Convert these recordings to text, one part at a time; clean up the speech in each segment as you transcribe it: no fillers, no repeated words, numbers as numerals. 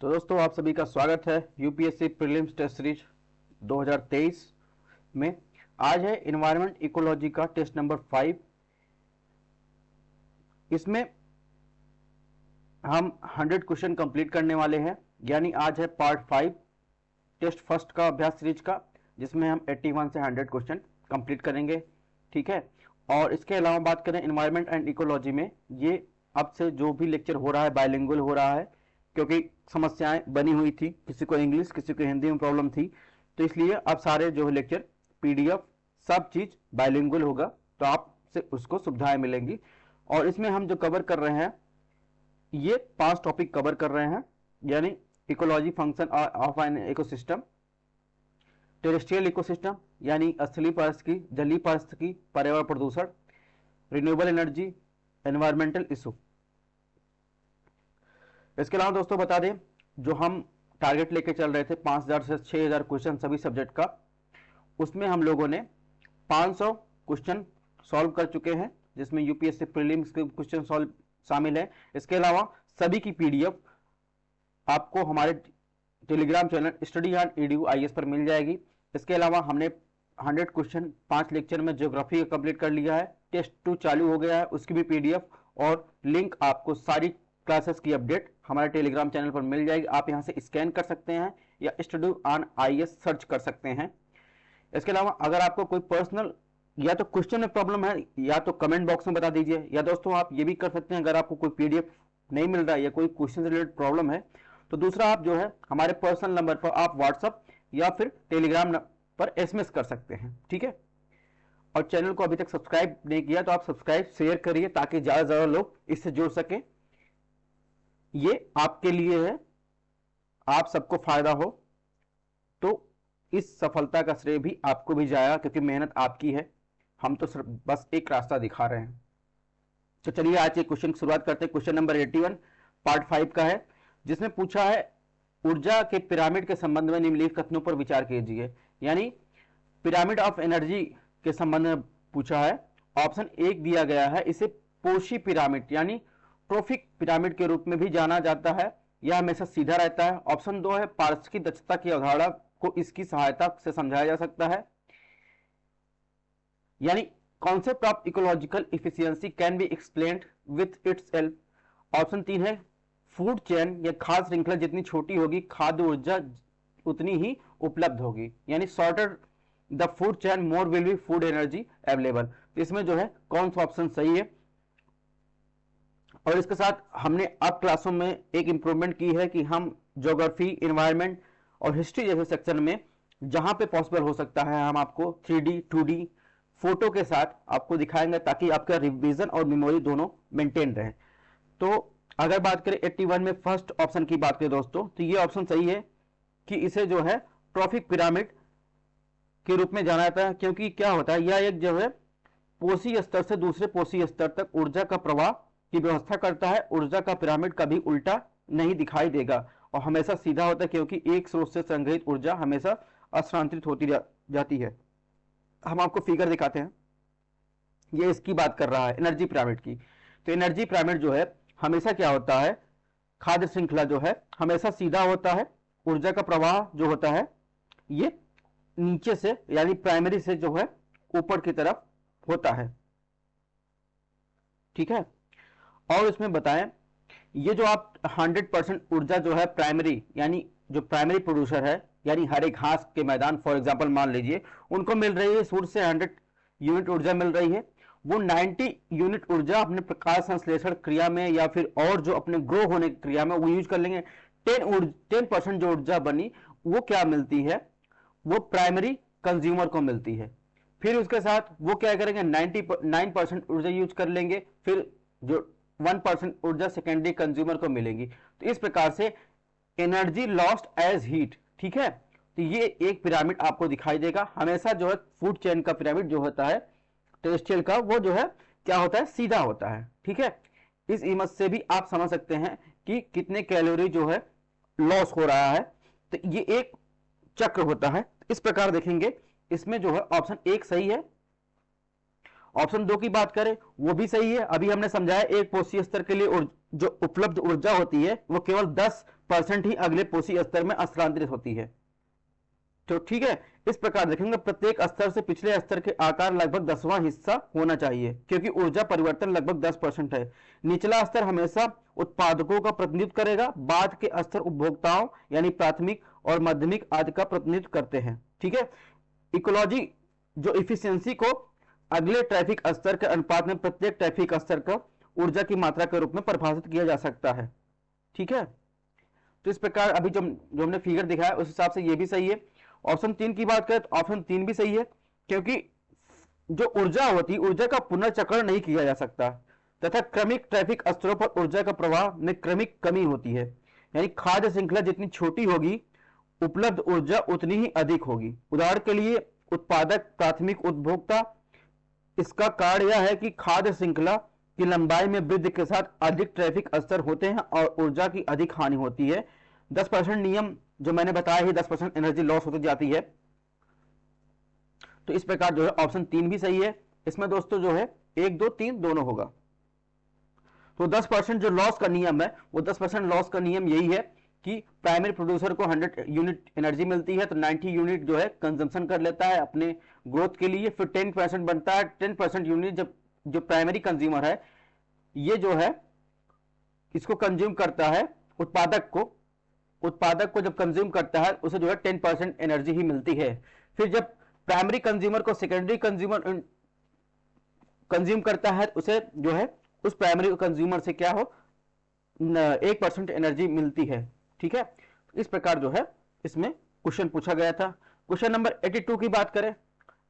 तो दोस्तों आप सभी का स्वागत है यूपीएससी प्रीलिम्स टेस्ट सीरीज 2023 में। आज है एनवायरनमेंट इकोलॉजी का टेस्ट नंबर 5। इसमें हम 100 क्वेश्चन कंप्लीट करने वाले हैं, यानी आज है पार्ट 5 टेस्ट फर्स्ट का अभ्यास सीरीज का, जिसमें हम 81 से 100 क्वेश्चन कंप्लीट करेंगे। ठीक है। और इसके अलावा बात करें एनवायरनमेंट एंड इकोलॉजी में, ये अब से जो भी लेक्चर हो रहा है बाइलिंगुअल हो रहा है, क्योंकि समस्याएं बनी हुई थी, किसी को इंग्लिश किसी को हिंदी में प्रॉब्लम थी, तो इसलिए अब सारे जो लेक्चर पीडीएफ सब चीज बाइलिंगुअल होगा, तो आपसे उसको सुविधाएं मिलेंगी। और इसमें हम जो कवर कर रहे हैं ये 5 टॉपिक कवर कर रहे हैं, यानी ecology function of an ecosystem, terrestrial ecosystem यानी स्थलीय पारिस्थितिकी, जलीय पारिस्थितिकी, पर्यावरण प्रदूषण, रिन्यूएबल एनर्जी, एनवायरमेंटल इशू। इसके अलावा दोस्तों बता दें, जो हम टारगेट लेके चल रहे थे 5000 से 6000 क्वेश्चन सभी सब्जेक्ट का, उसमें हम लोगों ने 500 क्वेश्चन सॉल्व कर चुके हैं, जिसमें यूपीएससी प्रीलिम्स के क्वेश्चन सॉल्व शामिल है। इसके अलावा सभी की पीडीएफ आपको हमारे Telegram channel study on EDU IAS पर मिल जाएगी। इसके अलावा हमने 100 क्वेश्चन 5 लेक्चर में ज्योग्राफी का कंप्लीट कर लिया है, टेस्ट 2 चालू हो गया है, उसकी भी पीडीएफ और लिंक आपको सारी क्लासेस की अपडेट हमारे टेलीग्राम चैनल पर मिल जाएगी। आप यहां से स्कैन कर सकते हैं या स्टडी ऑन आईएएस सर्च कर सकते हैं। इसके अलावा अगर आपको कोई पर्सनल या तो क्वेश्चन में प्रॉब्लम है या तो कमेंट बॉक्स में बता दीजिए, या दोस्तों आप ये भी कर सकते हैं, अगर आपको कोई पीडीएफ नहीं मिल रहा है या कोई क्वेश्चन से रिलेटेड प्रॉब्लम है, तो दूसरा आप जो है हमारे पर्सनल नंबर पर आप व्हाट्सएप या फिर टेलीग्राम पर एसएमएस कर सकते हैं। ठीक है। और चैनल को अभी तक सब्सक्राइब नहीं किया तो आप सब्सक्राइब शेयर करिए, ताकि ज्यादा से ज्यादा लोग इससे जुड़ सके। ये आपके लिए है, आप सबको फायदा हो, तो इस सफलता का श्रेय भी आपको भी जाएगा, क्योंकि मेहनत आपकी है, हम तो सिर्फ बस एक रास्ता दिखा रहे हैं। तो चलिए आज के क्वेश्चन की शुरुआत करते हैं। क्वेश्चन नंबर 81 पार्ट 5 का है, जिसमें पूछा है ऊर्जा के पिरामिड के संबंध में निम्नलिखित कथनों पर विचार कीजिए। यानी पिरामिड ऑफ एनर्जी के संबंध में पूछा है। ऑप्शन 1 दिया गया है, इसे पोशी पिरामिड यानी ट्रॉफिक पिरामिड के रूप में भी जाना जाता है, यह हमेशा सीधा रहता है। ऑप्शन 2 है पारिस्थितिकी दक्षता की अवधारणा को इसकी सहायता से समझाया जा सकता है, यानी concept of ecological efficiency can be explained with itself. Option 3 है फूड चेन या खाद्य श्रृंखला जितनी छोटी होगी खाद्य ऊर्जा उतनी ही उपलब्ध होगी, यानी shorter the food chain more will be food energy available. तो इसमें जो है कौन सा ऑप्शन सही है। और इसके साथ हमने अब क्लासों में एक इंप्रूवमेंट की है कि हम ज्योग्राफी, एनवायरनमेंट और हिस्ट्री जैसे सेक्शन में जहां पे पॉसिबल हो सकता है हम आपको 3D 2D फोटो के साथ आपको दिखाएंगे, ताकि आपका रिवीजन और मेमोरी दोनों मेंटेन रहे। तो अगर बात करें 81 में फर्स्ट ऑप्शन की बात करें दोस्तों, तो ये ऑप्शन सही है कि इसे जो है ट्रॉफिक पिरामिड के रूप में जाना जाता है, क्योंकि क्या होता है, यह एक जो है पोषी स्तर से दूसरे पोषी स्तर तक ऊर्जा का प्रवाह की व्यवस्था करता है। ऊर्जा का पिरामिड कभी उल्टा नहीं दिखाई देगा और हमेशा सीधा होता है, क्योंकि एक स्रोत से संग्रहित ऊर्जा हमेशा स्थानांतरित होती जाती है। हम आपको फिगर दिखाते हैं, ये इसकी बात कर रहा है एनर्जी पिरामिड की। तो एनर्जी पिरामिड जो है हमेशा क्या होता है, खाद्य श्रृंखला जो है हमेशा सीधा होता है, ऊर्जा का प्रवाह जो होता है ये नीचे से यानी प्राइमरी से जो है ऊपर की तरफ होता है। ठीक है। और इसमें बताएं, ये जो आप 100% ऊर्जा जो है प्राइमरी यानी जो प्राइमरी प्रोड्यूसर है, यानी हरे घास के मैदान फॉर एग्जांपल मान लीजिए, उनको मिल रही है सूर्य से 100 यूनिट ऊर्जा मिल रही है। वो 90 यूनिट ऊर्जा अपने प्रकाश संश्लेषण क्रिया में या फिर और जो अपने ग्रो होने की क्रिया में वो यूज कर लेंगे। 10% जो ऊर्जा बनी वो क्या मिलती है, वो प्राइमरी कंज्यूमर को मिलती है। फिर उसके साथ वो क्या करेंगे, 99% ऊर्जा यूज कर लेंगे, फिर जो 1% ऊर्जा सेकेंडरी कंज्यूमर को मिलेगी। तो इस प्रकार से एनर्जी लॉस्ट एज हीट। ठीक है। तो ये एक पिरामिड आपको दिखाई देगा, हमेशा जो है फूड चेन का पिरामिड जो होता है टेरेस्ट्रियल का, वो जो है क्या होता है, सीधा होता है। ठीक है। इस इमेज से भी आप समझ सकते हैं कि कितने कैलोरी जो है लॉस हो रहा है। तो ये एक चक्र होता है। इस प्रकार देखेंगे, इसमें जो है ऑप्शन 1 सही है। ऑप्शन 2 की बात करें वो भी सही है। अभी हमने समझाया एक पोषी स्तर के लिए जो उपलब्ध ऊर्जा होती है वो केवल 10% ही अगले पोषी स्तर में स्थानांतरित होती है। तो ठीक है, इस प्रकार देखेंगे प्रत्येक स्तर से पिछले स्तर के आकार लगभग 10वां हिस्सा होना चाहिए, क्योंकि ऊर्जा परिवर्तन लगभग 10% है। निचला स्तर हमेशा उत्पादकों का प्रतिनिधित्व करेगा, बाद के स्तर उपभोक्ताओं यानी प्राथमिक और माध्यमिक आदि का प्रतिनिधित्व करते हैं। ठीक है, इकोलॉजी जो इफिशियंसी को अगले ट्रैफिक स्तर के अनुपात में प्रत्येक ट्रैफिक स्तर का ऊर्जा की मात्रा के रूप में परिभाषित किया जा सकता है। ठीक है, तो इस प्रकार अभी जो हमने फिगर दिखाया उस हिसाब से ये भी सही है। ऑप्शन 3 की बात करें तो ऑप्शन 3 भी सही है, क्योंकि जो ऊर्जा होती है ऊर्जा का पुनर्चक्रण नहीं किया जा सकता तथा क्रमिक ट्रैफिक स्तरों पर ऊर्जा का प्रवाह में क्रमिक कमी होती है, यानी खाद्य श्रृंखला जितनी छोटी होगी उपलब्ध ऊर्जा उतनी ही अधिक होगी। उदाहरण के लिए उत्पादक प्राथमिक उपभोक्ता, इसका कारण यह है कि खाद्य श्रृंखला की लंबाई में वृद्धि के साथ अधिक ट्रैफिक स्तर होते हैं और ऊर्जा की अधिक हानि होती है। 10% नियम जो मैंने बताया है, 10% एनर्जी लॉस होती जाती है। तो इस प्रकार जो है ऑप्शन 3 भी सही है। इसमें दोस्तों जो है 1 2 3 दोनों होगा। तो 10% जो लॉस का नियम है वो 10% लॉस का नियम यही है कि प्राइमरी प्रोड्यूसर को 100 यूनिट एनर्जी मिलती है तो 90 यूनिट जो है कंजम्पशन कर लेता है अपने ग्रोथ के लिए, फिर 10% बनता है। 10% यूनिट जब जो प्राइमरी कंज्यूमर है ये जो है इसको कंज्यूम करता है, उत्पादक को जब कंज्यूम करता है उसे जो है 10% एनर्जी ही मिलती है। फिर जब प्राइमरी कंज्यूमर को सेकेंडरी कंज्यूमर कंज्यूम करता है उसे जो है उस प्राइमरी कंज्यूमर से क्या हो 1% एनर्जी मिलती है। ठीक है, इस प्रकार जो है इसमें क्वेश्चन पूछा गया था। क्वेश्चन नंबर 82 की बात करें,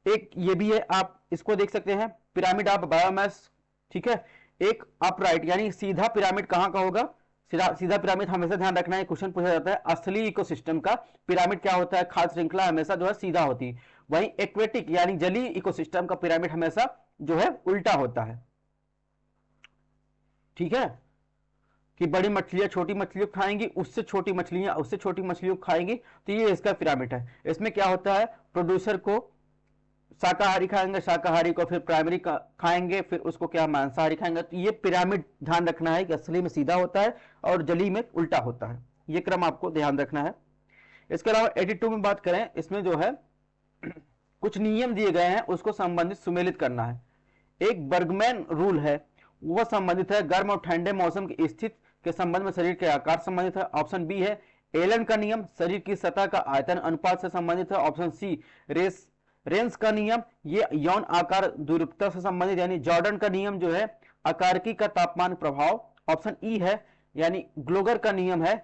एक ये भी है, आप इसको देख सकते हैं, पिरामिड ऑफ बायोमास। ठीक है, एक अपराइट यानी सीधा पिरामिड कहां का होगा, सीधा पिरामिड हमेशा ध्यान रखना है, क्वेश्चन पूछा जाता है असली इकोसिस्टम का पिरामिड क्या होता है, खाद्य श्रृंखला हमेशा जो है सीधा होती है। वहीं एक्वेटिक यानी जलीय इकोसिस्टम का पिरामिड हमेशा जो है उल्टा होता है। ठीक है, कि बड़ी मछलियां छोटी मछलियों खाएंगी, उससे छोटी मछलियों खाएंगी, तो ये इसका पिरामिड है। इसमें क्या होता है, प्रोड्यूसर को शाकाहारी खाएंगे, शाकाहारी को फिर प्राइमरी खाएंगे, फिर उसको क्या मांसाहारी खाएंगे। तो ये पिरामिड ध्यान रखना है कि असली में सीधा होता है और जली में उल्टा होता है, ये क्रम आपको ध्यान रखना है। इसके अलावा 82 में बात करें, इसमें जो है कुछ नियम दिए गए हैं उसको संबंधित सुमेलित करना है। एक बर्गमैन रूल है, वह संबंधित है गर्म और ठंडे मौसम की स्थिति के संबंध में शरीर के आकार संबंधित है। ऑप्शन बी है एलन का नियम, शरीर की सतह का आयतन अनुपात से संबंधित है। ऑप्शन सी रेंस का नियम, ये यौन आकार द्विरूपता से संबंधित, यानी जॉर्डन का नियम जो है आकारिकी का तापमान प्रभाव। ऑप्शन ई है यानी ग्लोगर का नियम है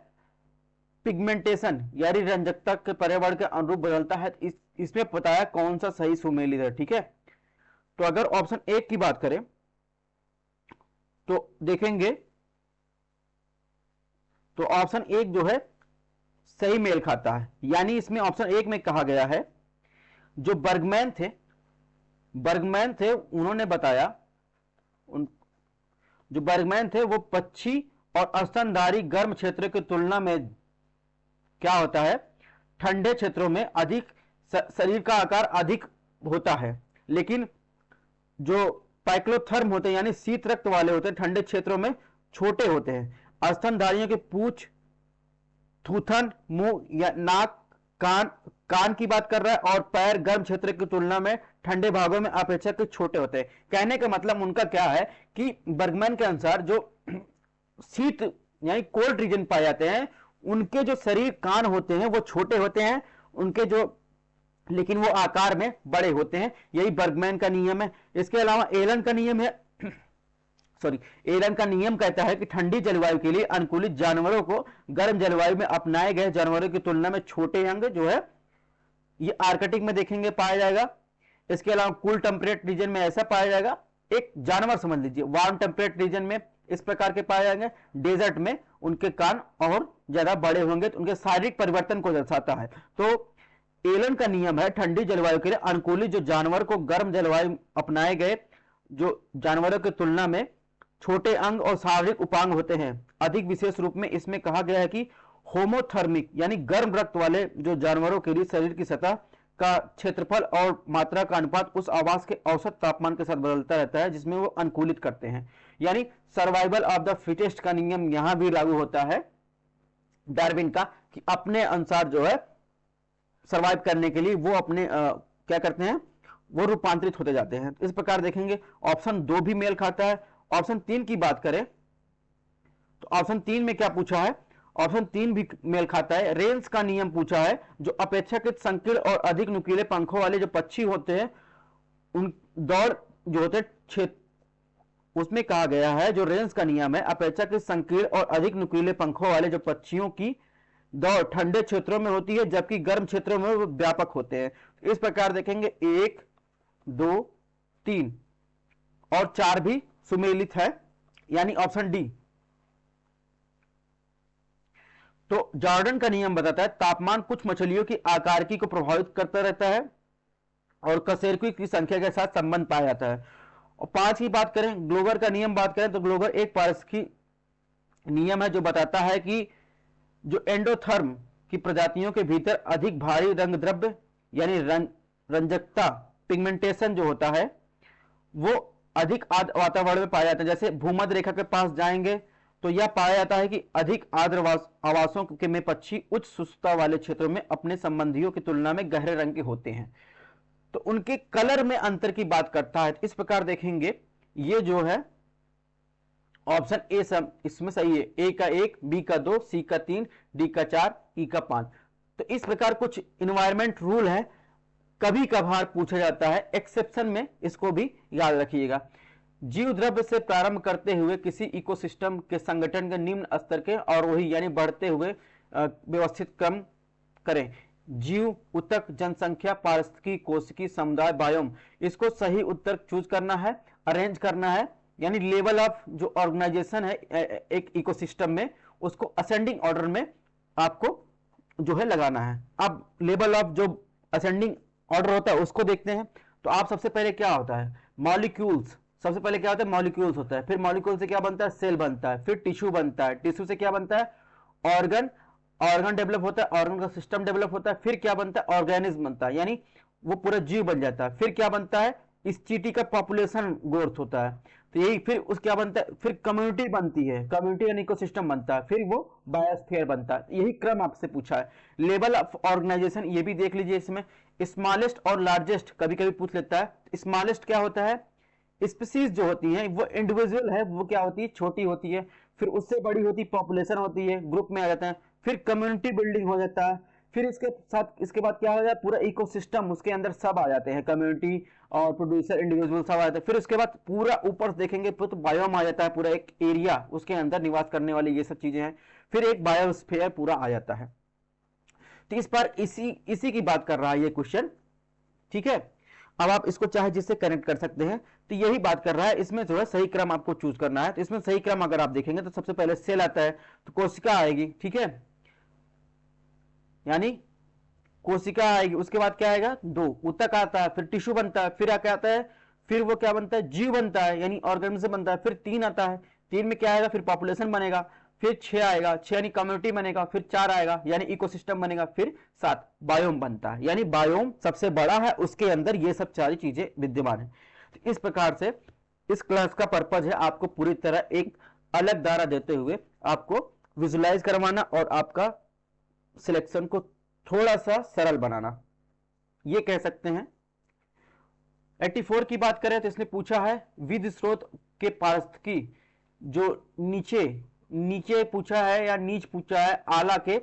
पिगमेंटेशन यानी रंजकता के पर्यावरण के अनुरूप बदलता है। इसमें बताया कौन सा सही सुमेलित है। ठीक है, तो अगर ऑप्शन 1 की बात करें तो देखेंगे तो ऑप्शन 1 जो है सही मेल खाता है, यानी इसमें ऑप्शन 1 में कहा गया है जो बर्गमैन थे उन्होंने बताया, जो बर्गमैन थे वो पक्षी और स्तनधारी गर्म क्षेत्र की तुलना में क्या होता है, ठंडे क्षेत्रों में अधिक शरीर का आकार अधिक होता है, लेकिन जो पाइक्लोथर्म होते हैं यानी शीत रक्त वाले होते हैं ठंडे क्षेत्रों में छोटे होते हैं। स्तनधारियों के पूंछ, थूथन, मुंह या नाक, कान की बात कर रहा है और पैर गर्म क्षेत्र की तुलना में ठंडे भागों में अपेक्षाकृत छोटे होते हैं। कहने का मतलब उनका क्या है कि बर्गमैन के अनुसार जो शीत यानी कोल्ड रीजन पाए जाते हैं उनके जो शरीर कान होते हैं वो छोटे होते हैं, उनके जो लेकिन वो आकार में बड़े होते हैं। यही बर्गमैन का नियम है। इसके अलावा एलन का नियम है एलन का नियम कहता है कि ठंडी जलवायु के लिए अनुकूलित जानवरों को गर्म जलवायु में अपनाए गए जानवरों की तुलना में छोटे अंग जो है ये आर्कटिक में देखेंगे पाया जाएगा। इसके अलावा कूल टेम्परेट रीजन में ऐसा पाया जाएगा, एक जानवर समझ लीजिए, वार्म टेम्परेट रीजन में इस प्रकार के पाए जाएंगे। डेजर्ट में उनके कान और ज्यादा बड़े होंगे तो उनके शारीरिक परिवर्तन को दर्शाता है। तो एलन का नियम है ठंडी जलवायु के लिए अनुकूलित जो जानवर को गर्म जलवायु अपनाए गए जो जानवरों की तुलना में छोटे अंग और शारीरिक उपांग होते हैं। अधिक विशेष रूप में इसमें कहा गया है कि होमोथर्मिक यानी गर्म रक्त वाले जो जानवरों के लिए शरीर की सतह का क्षेत्रफल और मात्रा का अनुपात उस आवास के औसत तापमान के साथ बदलता रहता है जिसमें वो अनुकूलित करते हैं। यानी सर्वाइवल ऑफ द फिटेस्ट का नियम यहां भी लागू होता है डार्विन का, कि अपने अनुसार जो है सर्वाइव करने के लिए वो अपने क्या करते हैं, वो रूपांतरित होते जाते हैं। इस प्रकार देखेंगे ऑप्शन 2 भी मेल खाता है। ऑप्शन 3 की बात करें तो ऑप्शन 3 में क्या पूछा है, ऑप्शन 3 भी मेल खाता है। रेंज का नियम पूछा है, जो अपेक्षाकृत संकीर्ण और अधिक नुकीले पंखों वाले जो पक्षी होते हैं उन दौड़ जो होते हैं, उसमें कहा गया है जो रेंज का नियम है, अपेक्षाकृत संकीर्ण और अधिक नुकीले पंखों वाले जो पक्षियों की दौड़ ठंडे क्षेत्रों में होती है जबकि गर्म क्षेत्रों में वो व्यापक होते हैं। इस प्रकार देखेंगे 1, 2, 3 और 4 भी सुमेलित है, यानी ऑप्शन डी। तो जॉर्डन का नियम बताता है तापमान कुछ मछलियों की आकारिकी को प्रभावित करता रहता है और कशेरुकी की संख्या के साथ संबंध पाया जाता है। और 5 की बात करें, ग्लोगर का नियम बात करें तो ग्लोगर एक पारिस्थितिकी नियम है जो बताता है कि जो एंडोथर्म की प्रजातियों के भीतर अधिक भारी रंग द्रव्य यानी रंजकता पिगमेंटेशन जो होता है वो अधिक आर्द्र वातावरण में पाया जाता है। जैसे भूमध्य रेखा के पास जाएंगे तो यह पाया जाता है कि अधिक आर्द्र आवासों के में पक्षी उच्च शुष्कता वाले क्षेत्रों में अपने संबंधियों की तुलना में गहरे रंग के होते हैं, तो उनके कलर में अंतर की बात करता है। इस प्रकार देखेंगे ये जो है ऑप्शन ए इसमें सही है। ए का 1, बी का 2, सी का 3, डी का 4, ई का 5। तो इस प्रकार कुछ इन्वायरमेंट रूल है, कभी कभार पूछा जाता है, एक्सेप्शन में इसको भी याद रखिएगा। जीव द्रव्य से प्रारंभ करते हुए किसी इकोसिस्टम के संगठन के निम्न स्तर के और वही यानी बढ़ते हुए व्यवस्थित क्रम करें। जीव, ऊतक, जनसंख्या, पारिस्थितिकी, कोशिकी, समुदाय, बायोम, इसको सही उत्तर चूज करना है, अरेंज करना है, यानी लेवल ऑफ जो ऑर्गेनाइजेशन है एक इकोसिस्टम में उसको असेंडिंग ऑर्डर में आपको जो है लगाना है। अब लेवल ऑफ जो असेंडिंग ऑर्डर होता है उसको देखते हैं। तो आप सबसे पहले क्या होता है, मॉलिक्यूल्स, सबसे पहले क्या होता है, मॉलिक्यूल्स होता है, फिर मॉलिक्यूल से क्या बनता है, सेल बनता है, फिर टिश्यू बनता है, टिश्यू से क्या बनता है, ऑर्गन, ऑर्गन डेवलप होता है, ऑर्गन का सिस्टम डेवलप होता है, फिर क्या बनता है, ऑर्गेनिज्म बनता है, यानी वो पूरा जीव बन जाता है। फिर क्या बनता है, इस चींटी का पॉपुलेशन ग्रोथ होता है, तो यही फिर उस क्या बनता है, फिर कम्युनिटी बनती है, कम्युनिटी यानी इकोसिस्टम बनता है, फिर वो बायोस्फीयर बनता है। यही क्रम आपसे पूछा है। लेवल ऑफ ऑर्गेनाइजेशन ये भी देख लीजिए, इसमें स्मॉलेस्ट और लार्जेस्ट कभी कभी पूछ लेता है। स्मॉलेस्ट क्या होता है, स्पीसीज जो होती है वो इंडिविजुअल है, वो क्या होती है, छोटी होती है, फिर उससे बड़ी होती पॉपुलेशन होती है, ग्रुप में आ जाता है, फिर कम्युनिटी बिल्डिंग हो जाता है, फिर इसके साथ इसके बाद क्या हो जाता है, पूरा इकोसिस्टम, उसके अंदर सब आ जाते हैं, कम्युनिटी और प्रोड्यूसर, इंडिविजुअल सब आ जाते हैं। फिर उसके बाद पूरा ऊपर देखेंगे तो बायोम आ जाता है, पूरा एक एरिया, उसके अंदर निवास करने वाली ये सब चीजें हैं, फिर एक बायोस्फीयर पूरा आ जाता है। तो इस पर इसी की बात कर रहा है ये क्वेश्चन, ठीक है। अब आप इसको चाहे जिससे कनेक्ट कर सकते हैं, तो यही बात कर रहा है। इसमें जो है सही क्रम आपको चूज करना है। तो इसमें सही क्रम अगर आप देखेंगे तो सबसे पहले सेल आता है, तो कोशिका आएगी, ठीक है, यानी कोशिका आएगी, उसके बाद क्या आएगा, 2 ऊतक आता है, फिर टिश्यू बनता है, फिर क्या आता है, फिर वो क्या बनता है, जीव बनता है, यानी ऑर्गेनिज्म बनता है, फिर 3 आता है, 3 में क्या आएगा, फिर पॉपुलेशन बनेगा, फिर 6 आएगा, 6 यानी कम्युनिटी बनेगा, फिर 4 आएगा यानी इकोसिस्टम बनेगा, फिर 7 बायोम बनता है, यानी बायोम सबसे बड़ा है, उसके अंदर ये सब सारी चीजें विद्यमान है। तो इस प्रकार से इस क्लास का पर्पज है आपको पूरी तरह एक अलग दायरा देते हुए आपको विजुलाइज करवाना और आपका सिलेक्शन को थोड़ा सा सरल बनाना, ये कह सकते हैं। 84 की बात करें तो इसने पूछा है विद्युत स्रोत के पारिस्थितिकी, जो नीचे पूछा है या नीच पूछा है, आला के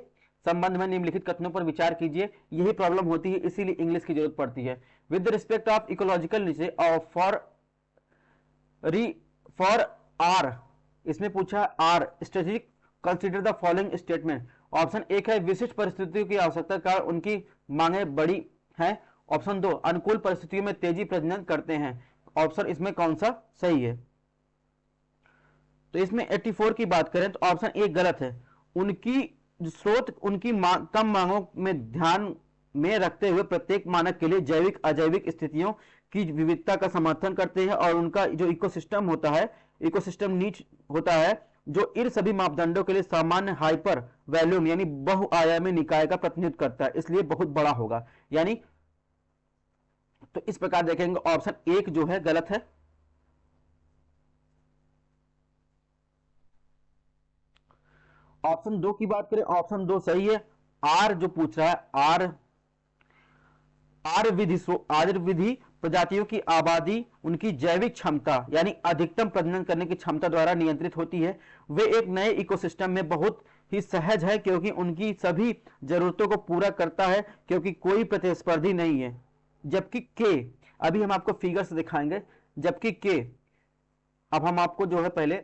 संबंध में निम्नलिखित कथनों पर विचार कीजिए। यही प्रॉब्लम होती है, इसीलिए इंग्लिश की जरूरत पड़ती है। विद रिस्पेक्ट ऑफ इकोलॉजिकल नीचे और फॉर आर, इसमें पूछा है R strategic consider the following statement. Option 1 है विशिष्ट परिस्थितियों की आवश्यकता कारण उनकी मांगे बड़ी हैं। ऑप्शन 2 अनुकूल परिस्थितियों में तेजी प्रजनन करते हैं। ऑप्शन इसमें कौन सा सही है। तो इसमें 84 की बात करें तो ऑप्शन 1 गलत है। उनकी स्रोत उनकी कम मांगों में ध्यान में रखते हुए प्रत्येक मानक के लिए जैविक अजैविक स्थितियों की विविधता का समर्थन करते हैं और उनका जो इकोसिस्टम होता है, इकोसिस्टम नीच होता है जो इन सभी मापदंडों के लिए सामान्य हाइपर वॉल्यूम यानी बहुआयामी निकाय का प्रतिनिधित्व करता है, इसलिए बहुत बड़ा होगा। यानी तो इस प्रकार देखेंगे ऑप्शन 1 जो है गलत है। ऑप्शन 2 की बात करें, ऑप्शन 2 सही है। आर जो पूछ रहा है, आर विधि प्रजातियों की आबादी उनकी जैविक क्षमता यानी अधिकतम प्रजनन करने की क्षमता द्वारा नियंत्रित होती है। वे एक नए इकोसिस्टम में बहुत ही सहज है क्योंकि उनकी सभी जरूरतों को पूरा करता है क्योंकि कोई प्रतिस्पर्धी नहीं है। जबकि के, अभी हम आपको फिगर्स दिखाएंगे। जबकि के, अब हम आपको जो है पहले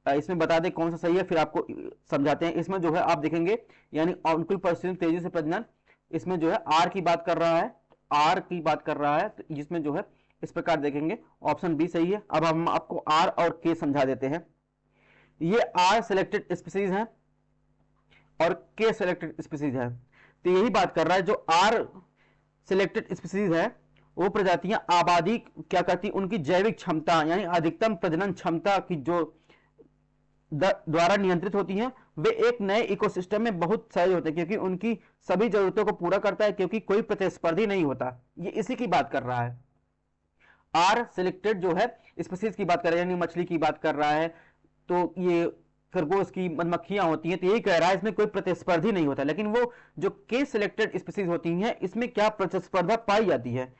इसमें बता दें कौन सा सही है, फिर आपको समझाते हैं। इसमें जो है आप देखेंगे यानी अनुकूल परिस्थितियों तेजी से प्रजनन, इसमें जो है आर की बात कर रहा है, आर की बात कर रहा है, तो जिसमें जो है इस प्रकार देखेंगे ऑप्शन बी सही है। अब हम आपको आर और के समझा देते हैं। ये आर सिलेक्टेड स्पीसीज है और के सिलेक्टेड स्पीसीज है। तो यही बात कर रहा है, जो आर सिलेक्टेड स्पीसीज है वो प्रजातियां आबादी क्या करती, उनकी जैविक क्षमता यानी अधिकतम प्रजनन क्षमता की जो द्वारा नियंत्रित होती हैं, वे एक नए इकोसिस्टम में बहुत सहज होते हैं क्योंकि उनकी सभी जरूरतों को पूरा करता है क्योंकि कोई प्रतिस्पर्धी नहीं होता। ये इसी की बात कर रहा है। आर सिलेक्टेड जो है स्पीसीज की बात कर रहा है, यानी मछली की बात कर रहा है, तो ये खरगोश की मधुमक्खियां होती हैं, तो यही कह रहा है इसमें कोई प्रतिस्पर्धी नहीं होता। लेकिन वो जो के सिलेक्टेड स्पीसीज होती हैं इसमें क्या प्रतिस्पर्धा पाई जाती है।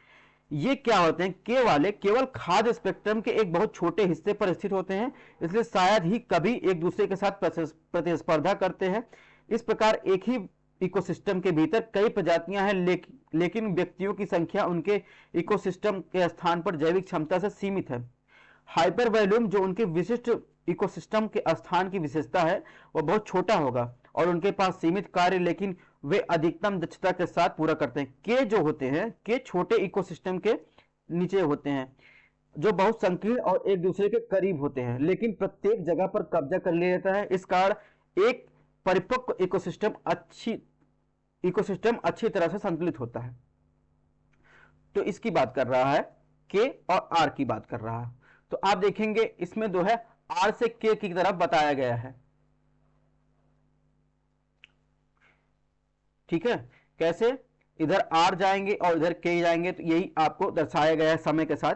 ये क्या होते हैं, के वाले केवल खाद्य स्पेक्ट्रम के एक बहुत छोटे हिस्से पर स्थित होते हैं, इसलिए शायद ही कभी एक दूसरे के साथ प्रतिस्पर्धा करते हैं। इस प्रकार एक ही इकोसिस्टम के भीतर कई प्रजातियां हैं, लेकिन व्यक्तियों की संख्या उनके इकोसिस्टम के स्थान पर जैविक क्षमता से सीमित है। हाइपर वॉल्यूम जो उनके विशिष्ट इकोसिस्टम के स्थान की विशेषता है वह बहुत छोटा होगा और उनके पास सीमित कार्य लेकिन वे अधिकतम दक्षता के साथ पूरा करते हैं। के जो होते हैं, के छोटे इकोसिस्टम के नीचे होते हैं जो बहुत संकीर्ण और एक दूसरे के करीब होते हैं, लेकिन प्रत्येक जगह पर कब्जा कर लेता है। इस कारण एक परिपक्व इकोसिस्टम अच्छी तरह से संतुलित होता है। तो इसकी बात कर रहा है, के और आर की बात कर रहा है। तो आप देखेंगे इसमें जो है आर से के की तरफ बताया गया है। ठीक है, कैसे, इधर आर जाएंगे और इधर के जाएंगे, तो यही आपको दर्शाया गया है समय के साथ।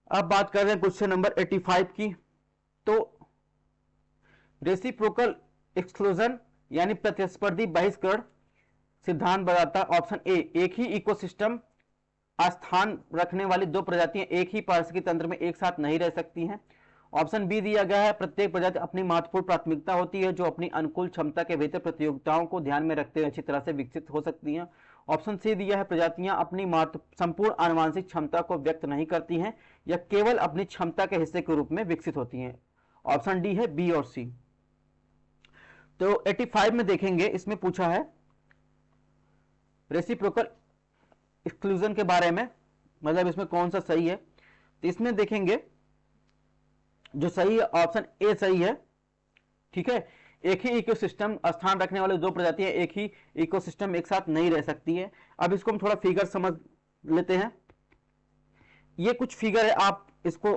अब बात कर रहे हैं क्वेश्चन नंबर 85 की। तो रेसिप्रोकल एक्सक्लूजन यानी प्रतिस्पर्धी बहिष्करण सिद्धांत बताता ऑप्शन ए, एक ही इकोसिस्टम स्थान रखने वाली दो प्रजातियां एक ही पारिस्थितिकी तंत्र में एक साथ नहीं रह सकती हैं। ऑप्शन बी दिया गया है, प्रत्येक प्रजाति अपनी महत्वपूर्ण प्राथमिकता होती है जो अपनी अनुकूल क्षमता के भीतर प्रतियोगिताओं को ध्यान में रखते हुए अच्छी तरह से विकसित हो सकती हैं। ऑप्शन सी दिया है, प्रजातियां अपनी संपूर्ण आनुवंशिक क्षमता को व्यक्त नहीं करती हैं या केवल अपनी क्षमता के हिस्से के रूप में विकसित होती हैं। ऑप्शन डी है बी और सी। तो 85 में देखेंगे, इसमें पूछा है रेसिप्रोकल एक्सक्लूजन के बारे में, मतलब इसमें कौन सा सही है। तो इसमें देखेंगे जो सही है ऑप्शन ए सही है। ठीक है, एक ही इकोसिस्टम स्थान रखने वाले दो प्रजातियां एक ही इकोसिस्टम एक साथ नहीं रह सकती है। अब इसको हम थोड़ा फिगर समझ लेते हैं। ये कुछ फिगर है, आप इसको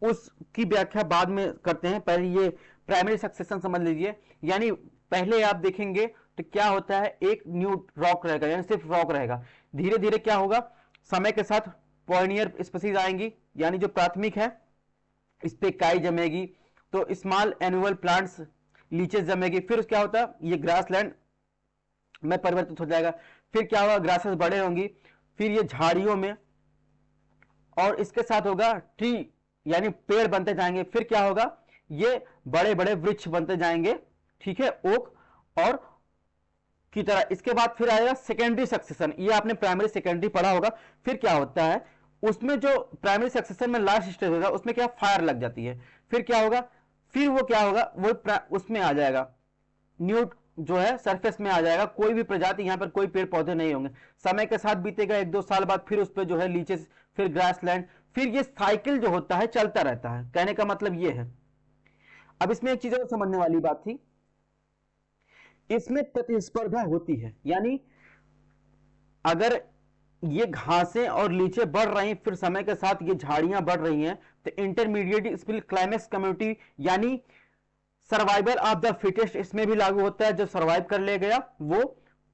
उसकी व्याख्या बाद में करते हैं, पहले ये प्राइमरी सक्सेशन समझ लीजिए। यानी पहले आप देखेंगे तो क्या होता है, एक न्यू रॉक रहेगा यानी सिर्फ रॉक रहेगा। धीरे धीरे क्या होगा, समय के साथ पॉइनियर स्पीसीज आएंगी यानी जो प्राथमिक है इस पे काई जमेगी, तो स्मॉल एनुअल प्लांट्स लीचेस जमेगी। फिर क्या होता है, ये ग्रासलैंड में परिवर्तित हो जाएगा। फिर क्या होगा, ग्रासेस बड़े होंगी, फिर ये झाड़ियों में, और इसके साथ होगा ट्री यानी पेड़ बनते जाएंगे। फिर क्या होगा, ये बड़े बड़े वृक्ष बनते जाएंगे। ठीक है, ओक और की तरह। इसके बाद फिर आएगा सेकेंडरी सक्सेशन, ये आपने प्राइमरी सेकेंडरी पढ़ा होगा। फिर क्या होता है, उसमें जो प्राइमरी सक्सेशन में लास्ट स्टेज होगा उसमें क्या फायर लग जाती है। फिर क्या होगा, फिर वो क्या होगा, वो उसमें आ जाएगा न्यूट जो है सरफेस में आ जाएगा। कोई भी प्रजाति, यहाँ पर कोई पेड़ पौधे नहीं होंगे। समय के साथ बीतेगा 1-2 साल बाद, फिर उस पर जो है लीचेस, फिर ग्रासलैंड, फिर ये साइकिल जो होता है चलता रहता है। कहने का मतलब ये है। अब इसमें एक चीज और समझने वाली बात थी, इसमें प्रतिस्पर्धा होती है, यानी अगर ये घासें और लीचे बढ़ रही हैं, फिर समय के साथ ये झाड़ियां बढ़ रही हैं, तो इंटरमीडिएट स्पिल क्लाइमेक्स कम्युनिटी यानी सर्वाइवल ऑफ द फिटेस्ट इसमें भी लागू होता है। जो सर्वाइव कर ले गया वो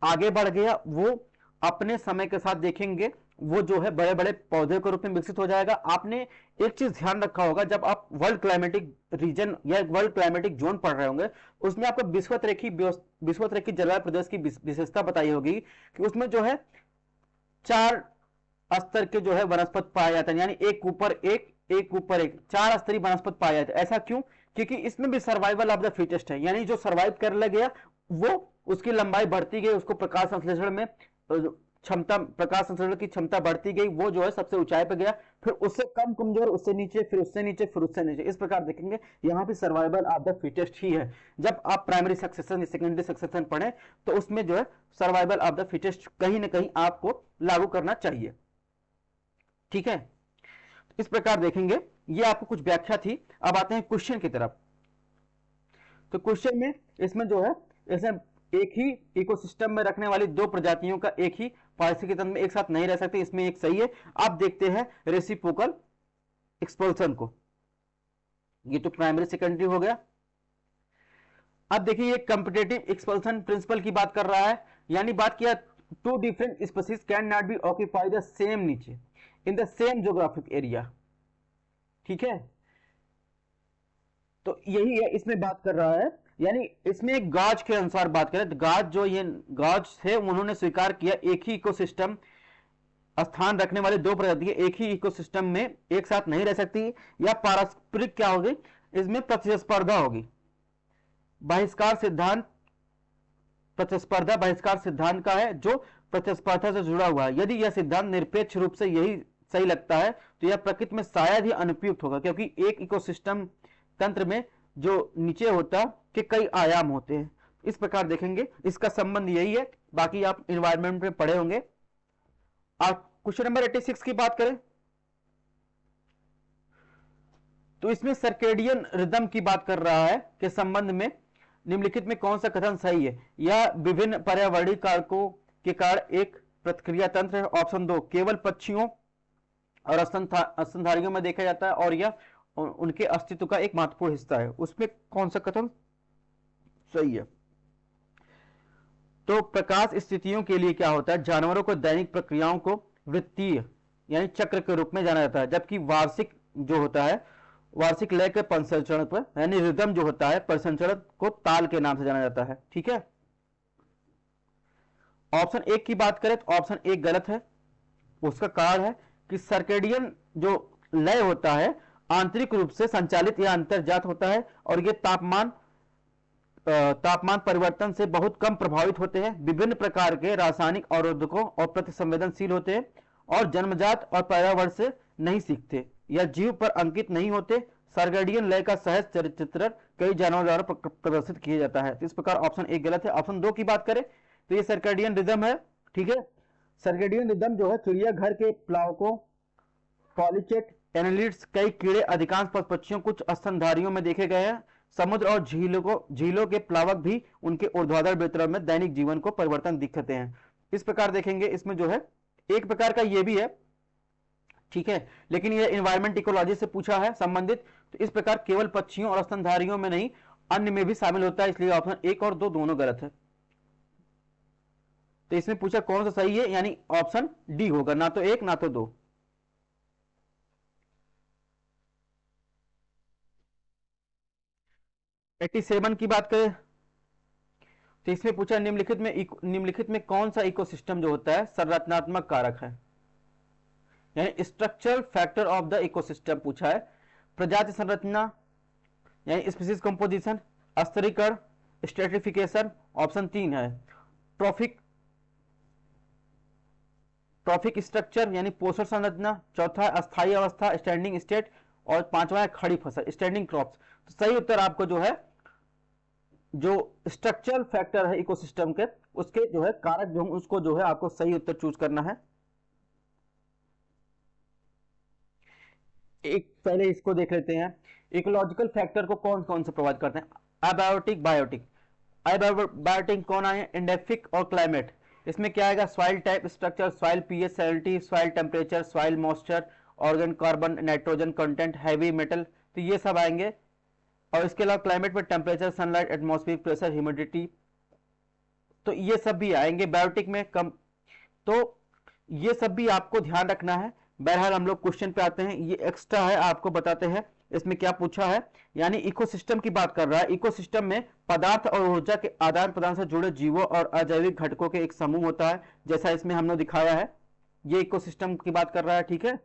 आगे बढ़ गया, वो अपने समय के साथ देखेंगे वो जो है बड़े बड़े पौधे के रूप में विकसित हो जाएगा। आपने एक चीज ध्यान रखा होगा, जब आप वर्ल्ड क्लाइमेटिक रीजन या वर्ल्ड क्लाइमेटिक जोन पढ़ रहे होंगे, उसमें आपको विश्वत रेखी जलवायु प्रदेश की विशेषता बताई होगी कि उसमें जो है 4 स्तर के जो है वनस्पति पाए जाते हैं, यानी एक ऊपर एक 4 स्तरीय वनस्पति पाए जाते हैं। ऐसा क्यों? क्योंकि इसमें भी सर्वाइवल ऑफ द फिटेस्ट है, यानी जो सर्वाइव कर ले गया वो, उसकी लंबाई बढ़ती गई, उसको प्रकाश संश्लेषण में क्षमता, प्रकाश संश्लेषण की क्षमता बढ़ती गई, वो जो है सबसे ऊंचाई पे गया, फिर उससे कम कमजोर, उससे नीचे, फिर उससे नीचे, फिर उससे नीचे। इस प्रकार देखेंगे यहाँ भी सर्वाइवल ऑफ द फिटेस्ट ही है। जब आप प्राइमरी सक्सेशन या सेकेंडरी सक्सेशन पढ़ें तो उसमें जो है सर्वाइवल ऑफ द फिटेस्ट कहीं ना कहीं आपको लागू करना चाहिए। ठीक है, इस प्रकार देखेंगे, ये आपको कुछ व्याख्या थी। अब आते हैं क्वेश्चन की तरफ। तो क्वेश्चन में इसमें जो है, इसमें एक ही इकोसिस्टम में रखने वाली 2 प्रजातियों का एक ही पारिस्थितिकी तंत्र में एक साथ नहीं रह सकते, इसमें एक सही है। आप देखते हैं रेसिप्रोकल एक्सपल्सन को, ये तो प्राइमरी सेकेंडरी हो गया। अब देखिए ये कंपिटेटिव एक्सपल्सन प्रिंसिपल की बात कर रहा है, यानी बात किया 2 different species can not be occupy the same niche in the same geographic area. ठीक है, तो यही है इसमें बात कर रहा है, यानी इसमें एक गाज के अनुसार बात करें तो गाज जो ये गाज थे उन्होंने स्वीकार किया एक ही इकोसिस्टम स्थान रखने वाले 2 प्रजातियां एक ही इकोसिस्टम में एक साथ नहीं रह सकती, या पारस्परिक क्या होगी, इसमें प्रतिस्पर्धा होगी। बहिष्कार सिद्धांत, प्रतिस्पर्धा बहिष्कार सिद्धांत का है जो प्रतिस्पर्धा से जुड़ा हुआ है। यदि यह सिद्धांत निरपेक्ष रूप से यही सही लगता है तो यह प्रकृति में शायद ही अनुपयुक्त होगा, क्योंकि एक इकोसिस्टम तंत्र में जो नीचे होता के कई आयाम होते हैं। इस प्रकार देखेंगे इसका संबंध यही है, बाकी आप एनवायरनमेंट में पढ़े होंगे। क्वेश्चन नंबर 86 की बात करें तो इसमें सर्केडियन रिदम की बात कर रहा है के संबंध में निम्नलिखित में कौन सा कथन सही है? यह विभिन्न पर्यावरणीय कारकों के कारण एक प्रतिक्रिया तंत्र है। ऑप्शन 2 केवल पक्षियों और स्तनधारियों में देखा जाता है और यह उनके अस्तित्व का एक महत्वपूर्ण हिस्सा है। उसमें कौन सा कथन सही है? तो प्रकाश स्थितियों के लिए क्या होता है, जानवरों को दैनिक प्रक्रियाओं को वृत्तीय यानी चक्र के रूप में जाना जाता है, जबकि वार्षिक जो होता है, वार्षिक लय के परिसंचरण पर यानी रिदम जो होता है परिसंचरण को ताल के नाम से जाना जाता है। ठीक है, ऑप्शन 1 की बात करें तो ऑप्शन 1 गलत है। उसका कारण है कि सर्केडियन जो लय होता है आंतरिक रूप से संचालित या अंतर्जात होता है और ये तापमान परिवर्तन से बहुत कम प्रभावित होते हैं, विभिन्न प्रकार के रासायनिक अवरोधकों और प्रति संवेदनशील होते हैं और जन्मजात और पर्यावरण से नहीं सीखते या जीव पर अंकित नहीं होते। सर्केडियन लय का सहज चित्रण कई जानवरों द्वारा प्रदर्शित किया जाता है। तो इस प्रकार ऑप्शन 1 गलत है। ऑप्शन 2 की बात करें तो ये सर्केडियन रिदम है। ठीक है, सर्केडियन रिदम जो है चिड़ियाघर के प्लावकों, पॉलीचेट, एनालिड्स, कई कीड़े, अधिकांश पशु पक्षियों, कुछ स्तनधारियों में देखे गए हैं। समुद्र और झीलों के प्लावक भी उनके ऊर्ध्वाधर वितरण में दैनिक जीवन को परिवर्तन दिखते हैं। इस प्रकार देखेंगे इसमें जो है एक प्रकार का ये भी है। ठीक है, लेकिन ये एनवायरमेंट इकोलॉजी से पूछा है संबंधित, तो इस प्रकार केवल पक्षियों और स्तनधारियों में नहीं अन्य में भी शामिल होता है, इसलिए ऑप्शन 1 और 2 दोनों गलत है। तो इसमें पूछा कौन सा सही है, यानी ऑप्शन डी होगा, ना तो 1 ना तो 2। एट्टी 87 की बात करें तो इसमें पूछा निम्नलिखित में कौन सा इकोसिस्टम जो होता है संरचनात्मक कारक है, यानी structural factor of the ecosystem पूछा है। प्रजाति संरचना यानी स्पीसीज कंपोजिशन, स्तरीकरण, स्ट्रेटिफिकेशन, ऑप्शन 3 है। ट्रॉफिक स्ट्रक्चर यानी पोषण संरचना, चौथा अस्थायी अवस्था स्टैंडिंग स्टेट, और 5वां है खड़ी फसल स्टैंडिंग क्रॉप्स। तो सही उत्तर आपको जो है जो स्ट्रक्चरल फैक्टर है इकोसिस्टम के, उसके जो है कारक जो उसको जो है आपको सही उत्तर चूज करना है। एक पहले इसको देख लेते हैं, इकोलॉजिकल फैक्टर को कौन कौन से प्रभावित करते हैं? Abiotic, biotic. अबायोटिक कौन आए? एंडेमिक और क्लाइमेट। इसमें क्या आएगा? Soil type, structure, soil pH, salinity, soil temperature, soil moisture, organic carbon, nitrogen content, heavy metal, तो ये सब आएंगे। और इसके अलावा क्लाइमेट में temperature, sunlight, atmospheric pressure, humidity, तो ये सब भी आएंगे। बायोटिक में कम, तो ये सब भी आपको ध्यान रखना है। बहरहाल हम लोग क्वेश्चन पे आते हैं। ये एक्स्ट्रा है, आपको बताते हैं इसमें क्या पूछा है। यानी इकोसिस्टम की बात कर रहा है। इकोसिस्टम में पदार्थ और ऊर्जा के आदान प्रदान से जुड़े जीवों और अजैविक घटकों के एक समूह होता है, जैसा इसमें हमने दिखाया है। ये इकोसिस्टम की बात कर रहा है, ठीक है।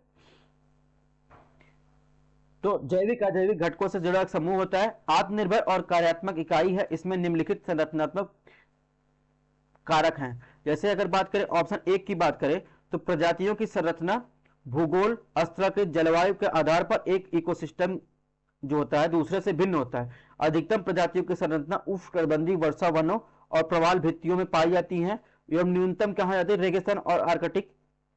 तो जैविक अजैविक घटकों से जुड़ा एक समूह होता है, आत्मनिर्भर और कार्यात्मक इकाई है। इसमें निम्नलिखित संरचनात्मक कारक हैं। जैसे अगर बात करें ऑप्शन 1 की बात करें तो प्रजातियों की संरचना भूगोल अस्त्राकृत जलवायु के आधार पर एक इकोसिस्टम जो होता है दूसरे से भिन्न होता है। अधिकतम प्रजातियों की संरचना उष्णकटिबंधीय वर्षा वनों और प्रवाल भित्तियों में पाई जाती हैं एवं न्यूनतम कहा जाती है रेगिस्तान और आर्कटिक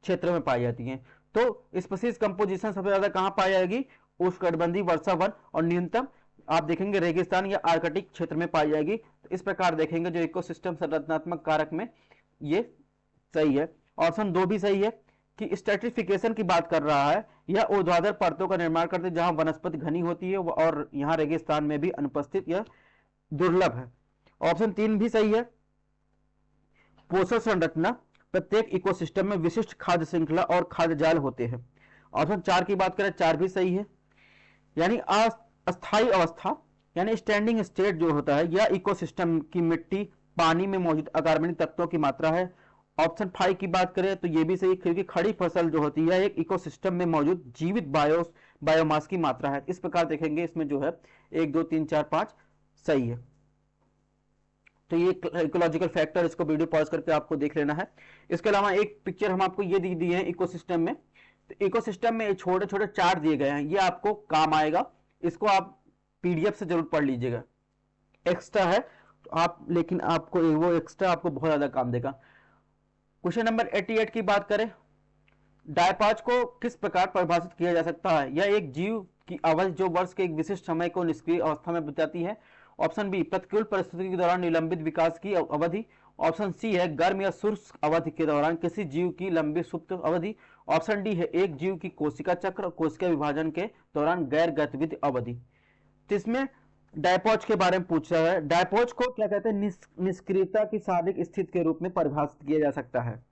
क्षेत्र में पाई जाती हैं। तो स्पीशीज कंपोजिशन सबसे ज्यादा कहां पाई जाएगी? उष्णकटिबंधीय वर्षा वन, और न्यूनतम आप देखेंगे रेगिस्तान या आर्कटिक क्षेत्र में पाई जाएगी। तो इस प्रकार देखेंगे जो इकोसिस्टम संरचनात्मक कारक में ये सही है। ऑप्शन 2 भी सही है कि स्ट्रेटिफिकेशन की बात कर रहा है, यह ऊर्ध्वाधर परतों का निर्माण करते हैं जहां वनस्पति घनी होती है और यहां रेगिस्तान में भी अनुपस्थित या दुर्लभ है। ऑप्शन 3 भी सही है। पोषण संरचना, प्रत्येक इकोसिस्टम में विशिष्ट खाद्य श्रृंखला और खाद्य जाल होते हैं। ऑप्शन 4 की बात करें, 4 भी सही है। यानी अस्थायी अवस्था यानी स्टैंडिंग स्टेट जो होता है, यह इकोसिस्टम की मिट्टी पानी में मौजूद अकार्बनिक तत्वों की मात्रा है। ऑप्शन 5 की बात करें तो ये भी सही, क्योंकि खड़ी फसल जो होती है एक इकोसिस्टम में मौजूद जीवित बायोमास की मात्रा है। इस प्रकार देखेंगे इसमें जो है 1 2 3 4 5 सही है। तो ये इकोलॉजिकल फैक्टर, इसको वीडियो पॉज करके आपको देख लेना है। इसके अलावा एक पिक्चर हम आपको ये दी है इकोसिस्टम में। तो इकोसिस्टम में छोटे छोटे चार्ट दिए गए हैं, ये आपको काम आएगा। इसको आप पीडीएफ से जरूर पढ़ लीजिएगा। एक्स्ट्रा है तो आप, लेकिन आपको वो एक्स्ट्रा आपको बहुत ज्यादा काम देगा। क्वेश्चन नंबर 88 की बात करें, डायपॉज को किस प्रकार परिभाषित किया जा सकता है? यह एक जीव की अवधि जो वर्ष के एक विशिष्ट समय को निष्क्रिय अवस्था में बिताती है। ऑप्शन बी, प्रतिकूल परिस्थिति के दौरान निलंबित विकास की अवधि। ऑप्शन सी है गर्म या शुष्क अवधि के दौरान किसी जीव की लंबी सुप्त अवधि। ऑप्शन डी है एक जीव की कोशिका चक्र और कोशिका विभाजन के दौरान गैर गतिविधि अवधि। तो इसमें डायपॉज के बारे में पूछा है। डायपॉज को क्या कहते हैं? निष्क्रियता की शारीरिक स्थिति के रूप में परिभाषित किया जा सकता है,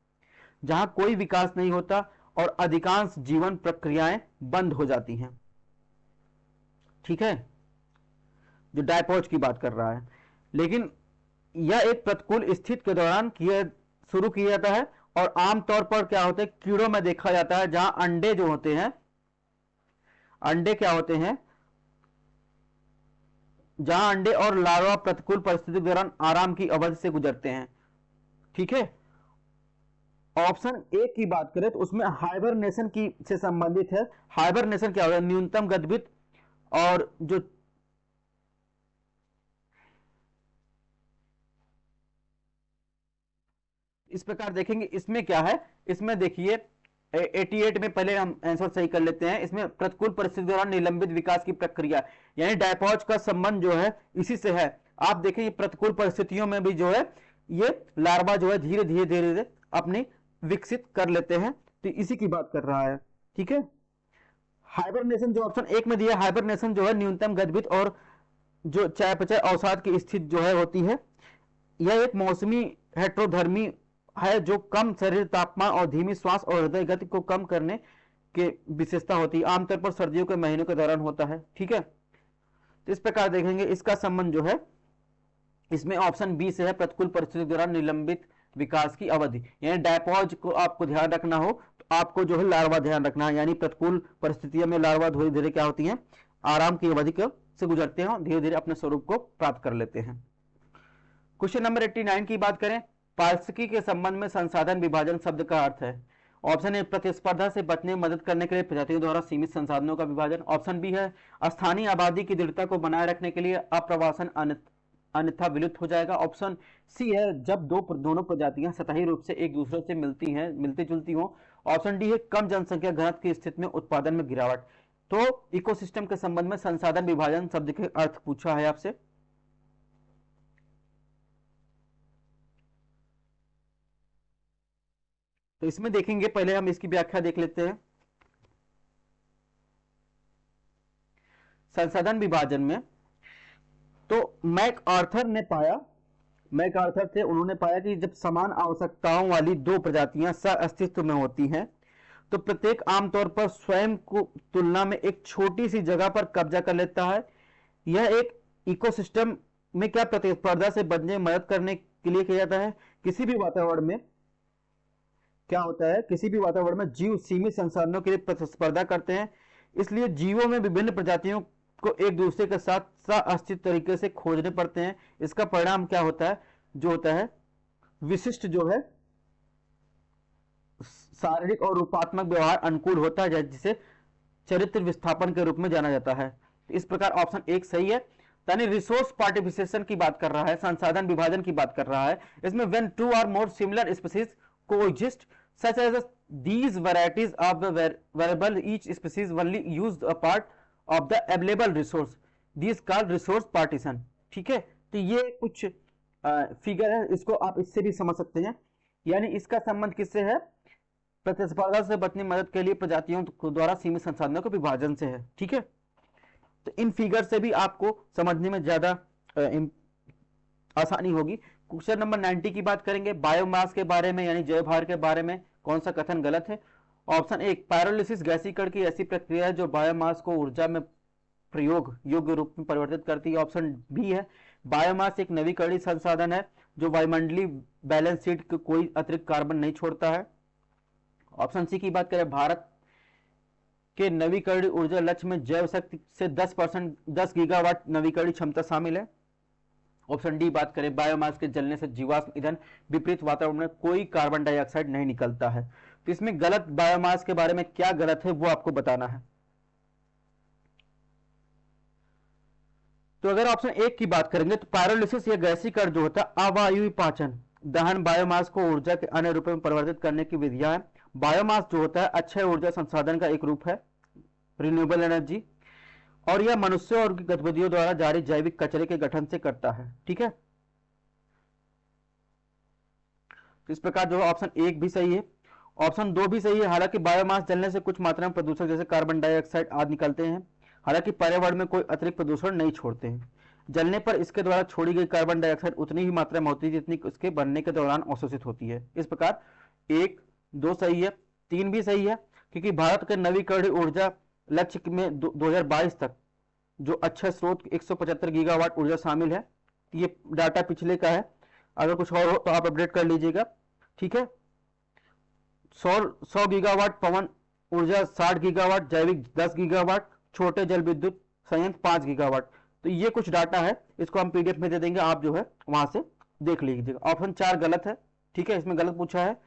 जहां कोई विकास नहीं होता और अधिकांश जीवन प्रक्रियाएं बंद हो जाती हैं। ठीक है, जो डायपॉज की बात कर रहा है। लेकिन यह एक प्रतिकूल स्थिति के दौरान शुरू किया जाता है और आमतौर पर क्या होता है, कीड़ों में देखा जाता है, जहां अंडे जो होते हैं, अंडे क्या होते हैं, जहां अंडे और लार्वा प्रतिकूल परिस्थिति के दौरान आराम की अवधि से गुजरते हैं। ठीक है। ऑप्शन ए की बात करें तो उसमें हाइबरनेशन की से संबंधित है। हाइबरनेशन क्या होता है? न्यूनतम गतिविधि और जो इस प्रकार देखेंगे। इसमें क्या है, इसमें देखिए 88 में पहले हम आंसर सही कर लेते हैं। इसमें प्रतिकूल परिस्थिति दौरान निलंबित विकास की प्रक्रिया, यानी डायपॉज का संबंध जो है इसी से है। आप देखिए प्रतिकूल परिस्थितियों में भी जो है ये लार्वा जो है धीरे धीरे धीरे धीरे अपनी विकसित कर लेते हैं। तो इसी की बात कर रहा है। ठीक है। हाइबरनेशन जो ऑप्शन 1 में दिया, हाइबरनेशन जो है न्यूनतम गतिविधि और जो चयापचय अवसाद की स्थिति जो है होती है। यह एक मौसमी हेट्रोधर्मी है जो कम शरीर तापमान और धीमी श्वास और हृदय गति को कम करने के विशेषता होती है। आमतौर पर सर्दियों के महीनों के दौरान होता है। ठीक है। तो इस प्रकार देखेंगे इसका संबंध जो है इसमें ऑप्शन बी से है, प्रतिकूल परिस्थिति के दौरान निलंबित विकास की अवधि। यानी डायपॉज को आपको ध्यान रखना हो तो आपको जो है लार्वा ध्यान रखना है। यानी प्रतिकूल परिस्थितियों में लार्वा धीरे धीरे क्या होती है, आराम की अवधि से गुजरते हैं और धीरे धीरे अपने स्वरूप को प्राप्त कर लेते हैं। क्वेश्चन नंबर 89 की बात करें, पारिस्थितिकी के संबंध में संसाधन विभाजन शब्द का अर्थ है। ऑप्शन ए, प्रतिस्पर्धा से बचने में मदद करने के लिए प्रजातियों द्वारा सीमित संसाधनों का विभाजन। ऑप्शन बी है, स्थानीय आबादी की दृढ़ता को बनाए रखने के लिए अप्रवासन अन्यथा विलुप्त हो जाएगा। ऑप्शन सी है, जब दोनों प्रजातियां सतही रूप से एक दूसरे से मिलती जुलती हो। ऑप्शन डी है, कम जनसंख्या घनत्व की स्थिति में उत्पादन में गिरावट। तो इकोसिस्टम के संबंध में संसाधन विभाजन शब्द के अर्थ पूछा है आपसे। तो इसमें देखेंगे, पहले हम इसकी व्याख्या देख लेते हैं। संसाधन विभाजन में तो मैक आर्थर ने पाया मैक आर्थर थे, उन्होंने पाया कि जब समान आवश्यकताओं वाली दो प्रजातियां सह अस्तित्व में होती हैं तो प्रत्येक आमतौर पर स्वयं को तुलना में एक छोटी सी जगह पर कब्जा कर लेता है। यह एक इकोसिस्टम में क्या प्रतिस्पर्धा से बचने में मदद करने के लिए किया जाता है। किसी भी वातावरण में क्या होता है, किसी भी वातावरण में जीव सीमित संसाधनों के लिए प्रतिस्पर्धा करते हैं, इसलिए जीवों में विभिन्न प्रजातियों को एक दूसरे के साथ सह-अस्तित्व तरीके से खोजने पड़ते हैं। इसका परिणाम क्या होता है, जो होता है विशिष्ट जो है शारीरिक और रूपात्मक व्यवहार अनुकूल होता है, जिसे चरित्र विस्थापन के रूप में जाना जाता है। इस प्रकार ऑप्शन एक सही है। यानी रिसोर्स पार्टिसिपेशन की बात कर रहा है, संसाधन विभाजन की बात कर रहा है। इसमें when two or more similar species coexist such as these varieties of the variable each species only used a part of the available resource, these called resource partition। ठीक है, तो ये कुछ फिगर है, इसको आप इससे भी समझ सकते हैं। यानी इसका संबंध किससे है, प्रतिस्पर्धा से बचने मदद के लिए प्रजातियों द्वारा सीमित संसाधनों के विभाजन से है। ठीक है, तो इन फिगर से भी आपको समझने में ज्यादा आसानी होगी। क्वेश्चन नंबर 90 की बात करेंगे, बायोमास के बारे में यानी जैव भार के बारे में कौन सा कथन गलत है। ऑप्शन एक, पायरोलिसिस गैसीकरण की ऐसी प्रक्रिया है जो बायोमास को ऊर्जा में प्रयोग योग्य रूप में परिवर्तित करती है। ऑप्शन बी है, बायोमास एक नवीकरणीय संसाधन है जो वायुमंडलीय बैलेंस शीट को कोई अतिरिक्त कार्बन नहीं छोड़ता है। ऑप्शन सी की बात करें, भारत के नवीकरणीय ऊर्जा लक्ष्य में जैव शक्ति से 10 गीगावाट नवीकरणीय क्षमता शामिल है। ऑप्शन डी बात करें, बायोमास के जलने से जीवाश्म ईंधन विपरीत वातावरण में कोई कार्बन डाइऑक्साइड नहीं निकलता है। तो इसमें गलत बायोमास के बारे में क्या गलत है वो आपको बताना है। तो अगर ऑप्शन एक की बात करेंगे तो पायरोलिसिस या गैसीकरण जो होता है अवायवीय पाचन दहन बायोमास को ऊर्जा के अन्य रूपों में परिवर्तित करने की विधियां है। बायोमास जो होता है अक्षय ऊर्जा संसाधन का एक रूप है, रिन्यूएबल एनर्जी, और यह मनुष्यों और गतिविधियों द्वारा जारी जैविक कचरे के गठन से करता है। ठीक है, इस प्रकार जो ऑप्शन एक भी सही है, ऑप्शन दो भी सही है। हालांकि बायोमास जलने से कुछ मात्रा में प्रदूषक जैसे कार्बन डाइऑक्साइड आदि निकलते हैं, हालांकि पर्यावरण में कोई अतिरिक्त प्रदूषण नहीं छोड़ते हैं। जलने पर इसके द्वारा छोड़ी गई कार्बन डाइऑक्साइड उतनी ही मात्रा में होती है जितनी उसके बनने के दौरान अवशोषित होती है। इस प्रकार एक दो सही है, तीन भी सही है, क्योंकि भारत के नवीकरणीय ऊर्जा लक्ष्य में 2022 तक जो अक्षय स्रोत 175 गीगावाट ऊर्जा शामिल है। ये डाटा पिछले का है, अगर कुछ और हो तो आप अपडेट कर लीजिएगा। ठीक है, 100 गीगावाट पवन ऊर्जा, 60 गीगावाट जैविक, 10 गीगावाट छोटे जल विद्युत संयंत्र 5 गीगावाट। तो ये कुछ डाटा है, इसको हम पीडीएफ में दे देंगे, आप जो है वहां से देख लीजिएगा। ऑप्शन 4 गलत है। ठीक है, इसमें गलत पूछा है।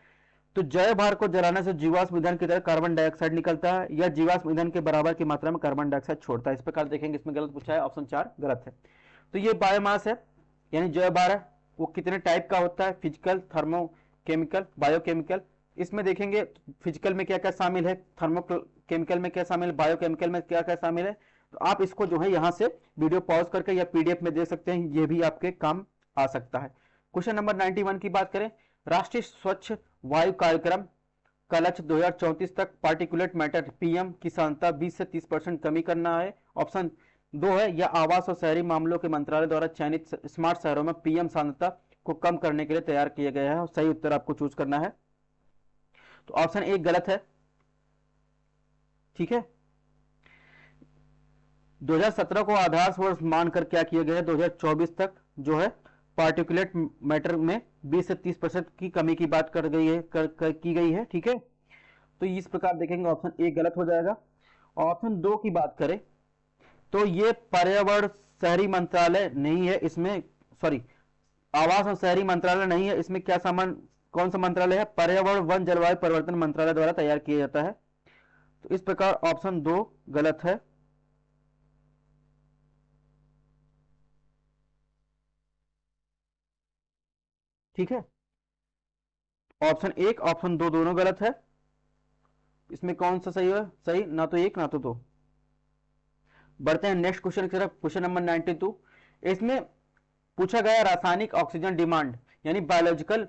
तो जैव भार को जलाने से जीवाश्म ईंधन की तरह कार्बन डाइऑक्साइड निकलता है या जीवाश्म ईंधन के बराबर की मात्रा में कार्बन डाइऑक्साइड छोड़ता है। इस प्रकार देखेंगे, इसमें गलत पूछा है, ऑप्शन 4 गलत है। तो ये बायोमास है यानी जैव भार है, वो कितने टाइप का होता है, फिजिकल, थर्मोकेमिकल, बायोकेमिकल। इसमें देखेंगे फिजिकल में क्या क्या शामिल है, थर्मोकेमिकल में क्या शामिल है, बायोकेमिकल में क्या क्या शामिल है। तो आप इसको जो है यहाँ से वीडियो पॉज करके या पीडीएफ में देख सकते हैं, ये भी आपके काम आ सकता है। क्वेश्चन नंबर 91 की बात करें, राष्ट्रीय स्वच्छ वायु कार्यक्रम का लक्ष्य 2034 तक पार्टिकुलेट मैटर पीएम की सांद्रता 20 से 30% कमी करना है। ऑप्शन 2 है, या आवास और शहरी मामलों के मंत्रालय द्वारा चयनित स्मार्ट शहरों में पीएम सांद्रता को कम करने के लिए तैयार किया गया है। और सही उत्तर आपको चूज करना है। तो ऑप्शन 1 गलत है। ठीक है, 2017 को आधार वर्ष मानकर क्या किया गया है, 2024 तक जो है पार्टिकुलेट मैटर में 20 से 30% की कमी की बात की गई है। ठीक है, तो इस प्रकार देखेंगे ऑप्शन 1 गलत हो जाएगा। ऑप्शन 2 की बात करें तो ये पर्यावरण शहरी मंत्रालय नहीं है, इसमें सॉरी आवास और शहरी मंत्रालय नहीं है, इसमें क्या सामान कौन सा मंत्रालय है, पर्यावरण वन जलवायु परिवर्तन मंत्रालय द्वारा तैयार किया जाता है। तो इस प्रकार ऑप्शन 2 गलत है। ठीक है, ऑप्शन 1 ऑप्शन 2 दोनों गलत है। इसमें कौन सा सही है, सही ना तो 1 ना तो 2। बढ़ते हैं नेक्स्ट क्वेश्चन की तरफ, क्वेश्चन नंबर 92। इसमें पूछा गया रासायनिक ऑक्सीजन डिमांड यानी बायोलॉजिकल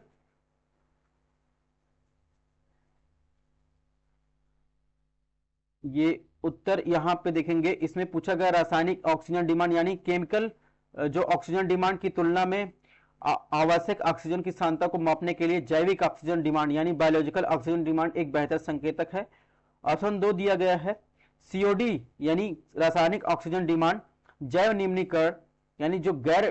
ये उत्तर यहां पे देखेंगे। इसमें पूछा गया रासायनिक ऑक्सीजन डिमांड यानी केमिकल जो ऑक्सीजन डिमांड की तुलना में आवश्यक ऑक्सीजन की सांद्रता को मापने के लिए जैविक ऑक्सीजन डिमांड यानी बायोलॉजिकल ऑक्सीजन डिमांड एक बेहतर संकेतक है। ऑप्शन 2 दिया गया है सीओडी यानी रासायनिक ऑक्सीजन डिमांड जैव निम्नीकरण यानी जो गैर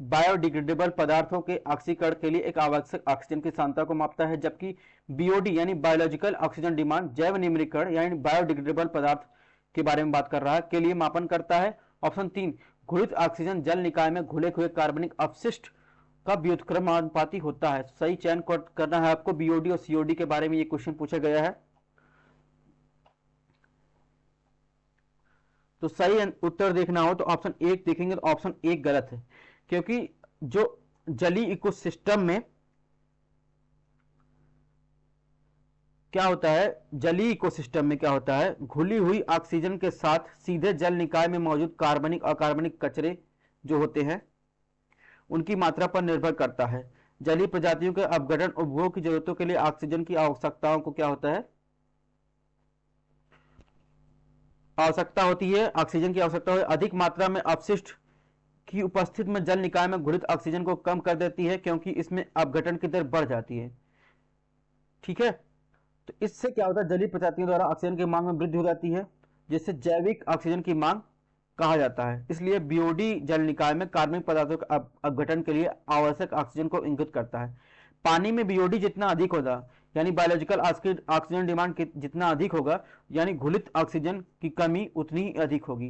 बायोडिग्रेडेबल पदार्थों के ऑक्सीकरण के लिए एक आवश्यक ऑक्सीजन की सांद्रता को मापता है, जबकि बीओडी यानी बायोलॉजिकल ऑक्सीजन डिमांड जैव निम्नीकरण यानी बायोडिग्रेडेबल पदार्थ के बारे में बात कर रहा है के लिए मापन करता है। ऑप्शन 3 घुलित ऑक्सीजन जल निकाय में घुले हुए कार्बनिक अपशिष्ट का व्युत्क्रमानुपाती होता है। सही चयन करना है आपको। बीओडी और सीओडी के बारे में ये क्वेश्चन पूछा गया है। तो सही उत्तर देखना हो तो ऑप्शन 1 देखेंगे तो ऑप्शन 1 गलत है, क्योंकि जो जलीय इकोसिस्टम में क्या होता है, जलीय इकोसिस्टम में क्या होता है, घुली हुई ऑक्सीजन के साथ सीधे जल निकाय में मौजूद कार्बनिक और अकार्बनिक कचरे जो होते हैं उनकी मात्रा पर निर्भर करता है। जलीय प्रजातियों के अपघटन उपभोग की जरूरतों के लिए ऑक्सीजन की आवश्यकताओं को क्या होता है, आवश्यकता होती है, ऑक्सीजन की आवश्यकता होती है। अधिक मात्रा में अपशिष्ट की उपस्थिति में जल निकाय में घुलित ऑक्सीजन को कम कर देती है, क्योंकि इसमें अपघटन की दर बढ़ जाती है। ठीक है, तो इससे क्या होता है, जलीय प्रजातियों द्वारा ऑक्सीजन की मांग में वृद्धि हो जाती है, जिससे जैविक ऑक्सीजन की मांग कहा जाता है। इसलिए बीओडी जल निकाय में कार्बनिक पदार्थों के अपघटन के लिए आवश्यक ऑक्सीजन को इंगित करता है। पानी में बीओडी जितना अधिक होगा यानी बायोलॉजिकल ऑक्सीजन डिमांड जितना अधिक होगा, यानी घुलित ऑक्सीजन की कमी उतनी ही अधिक होगी।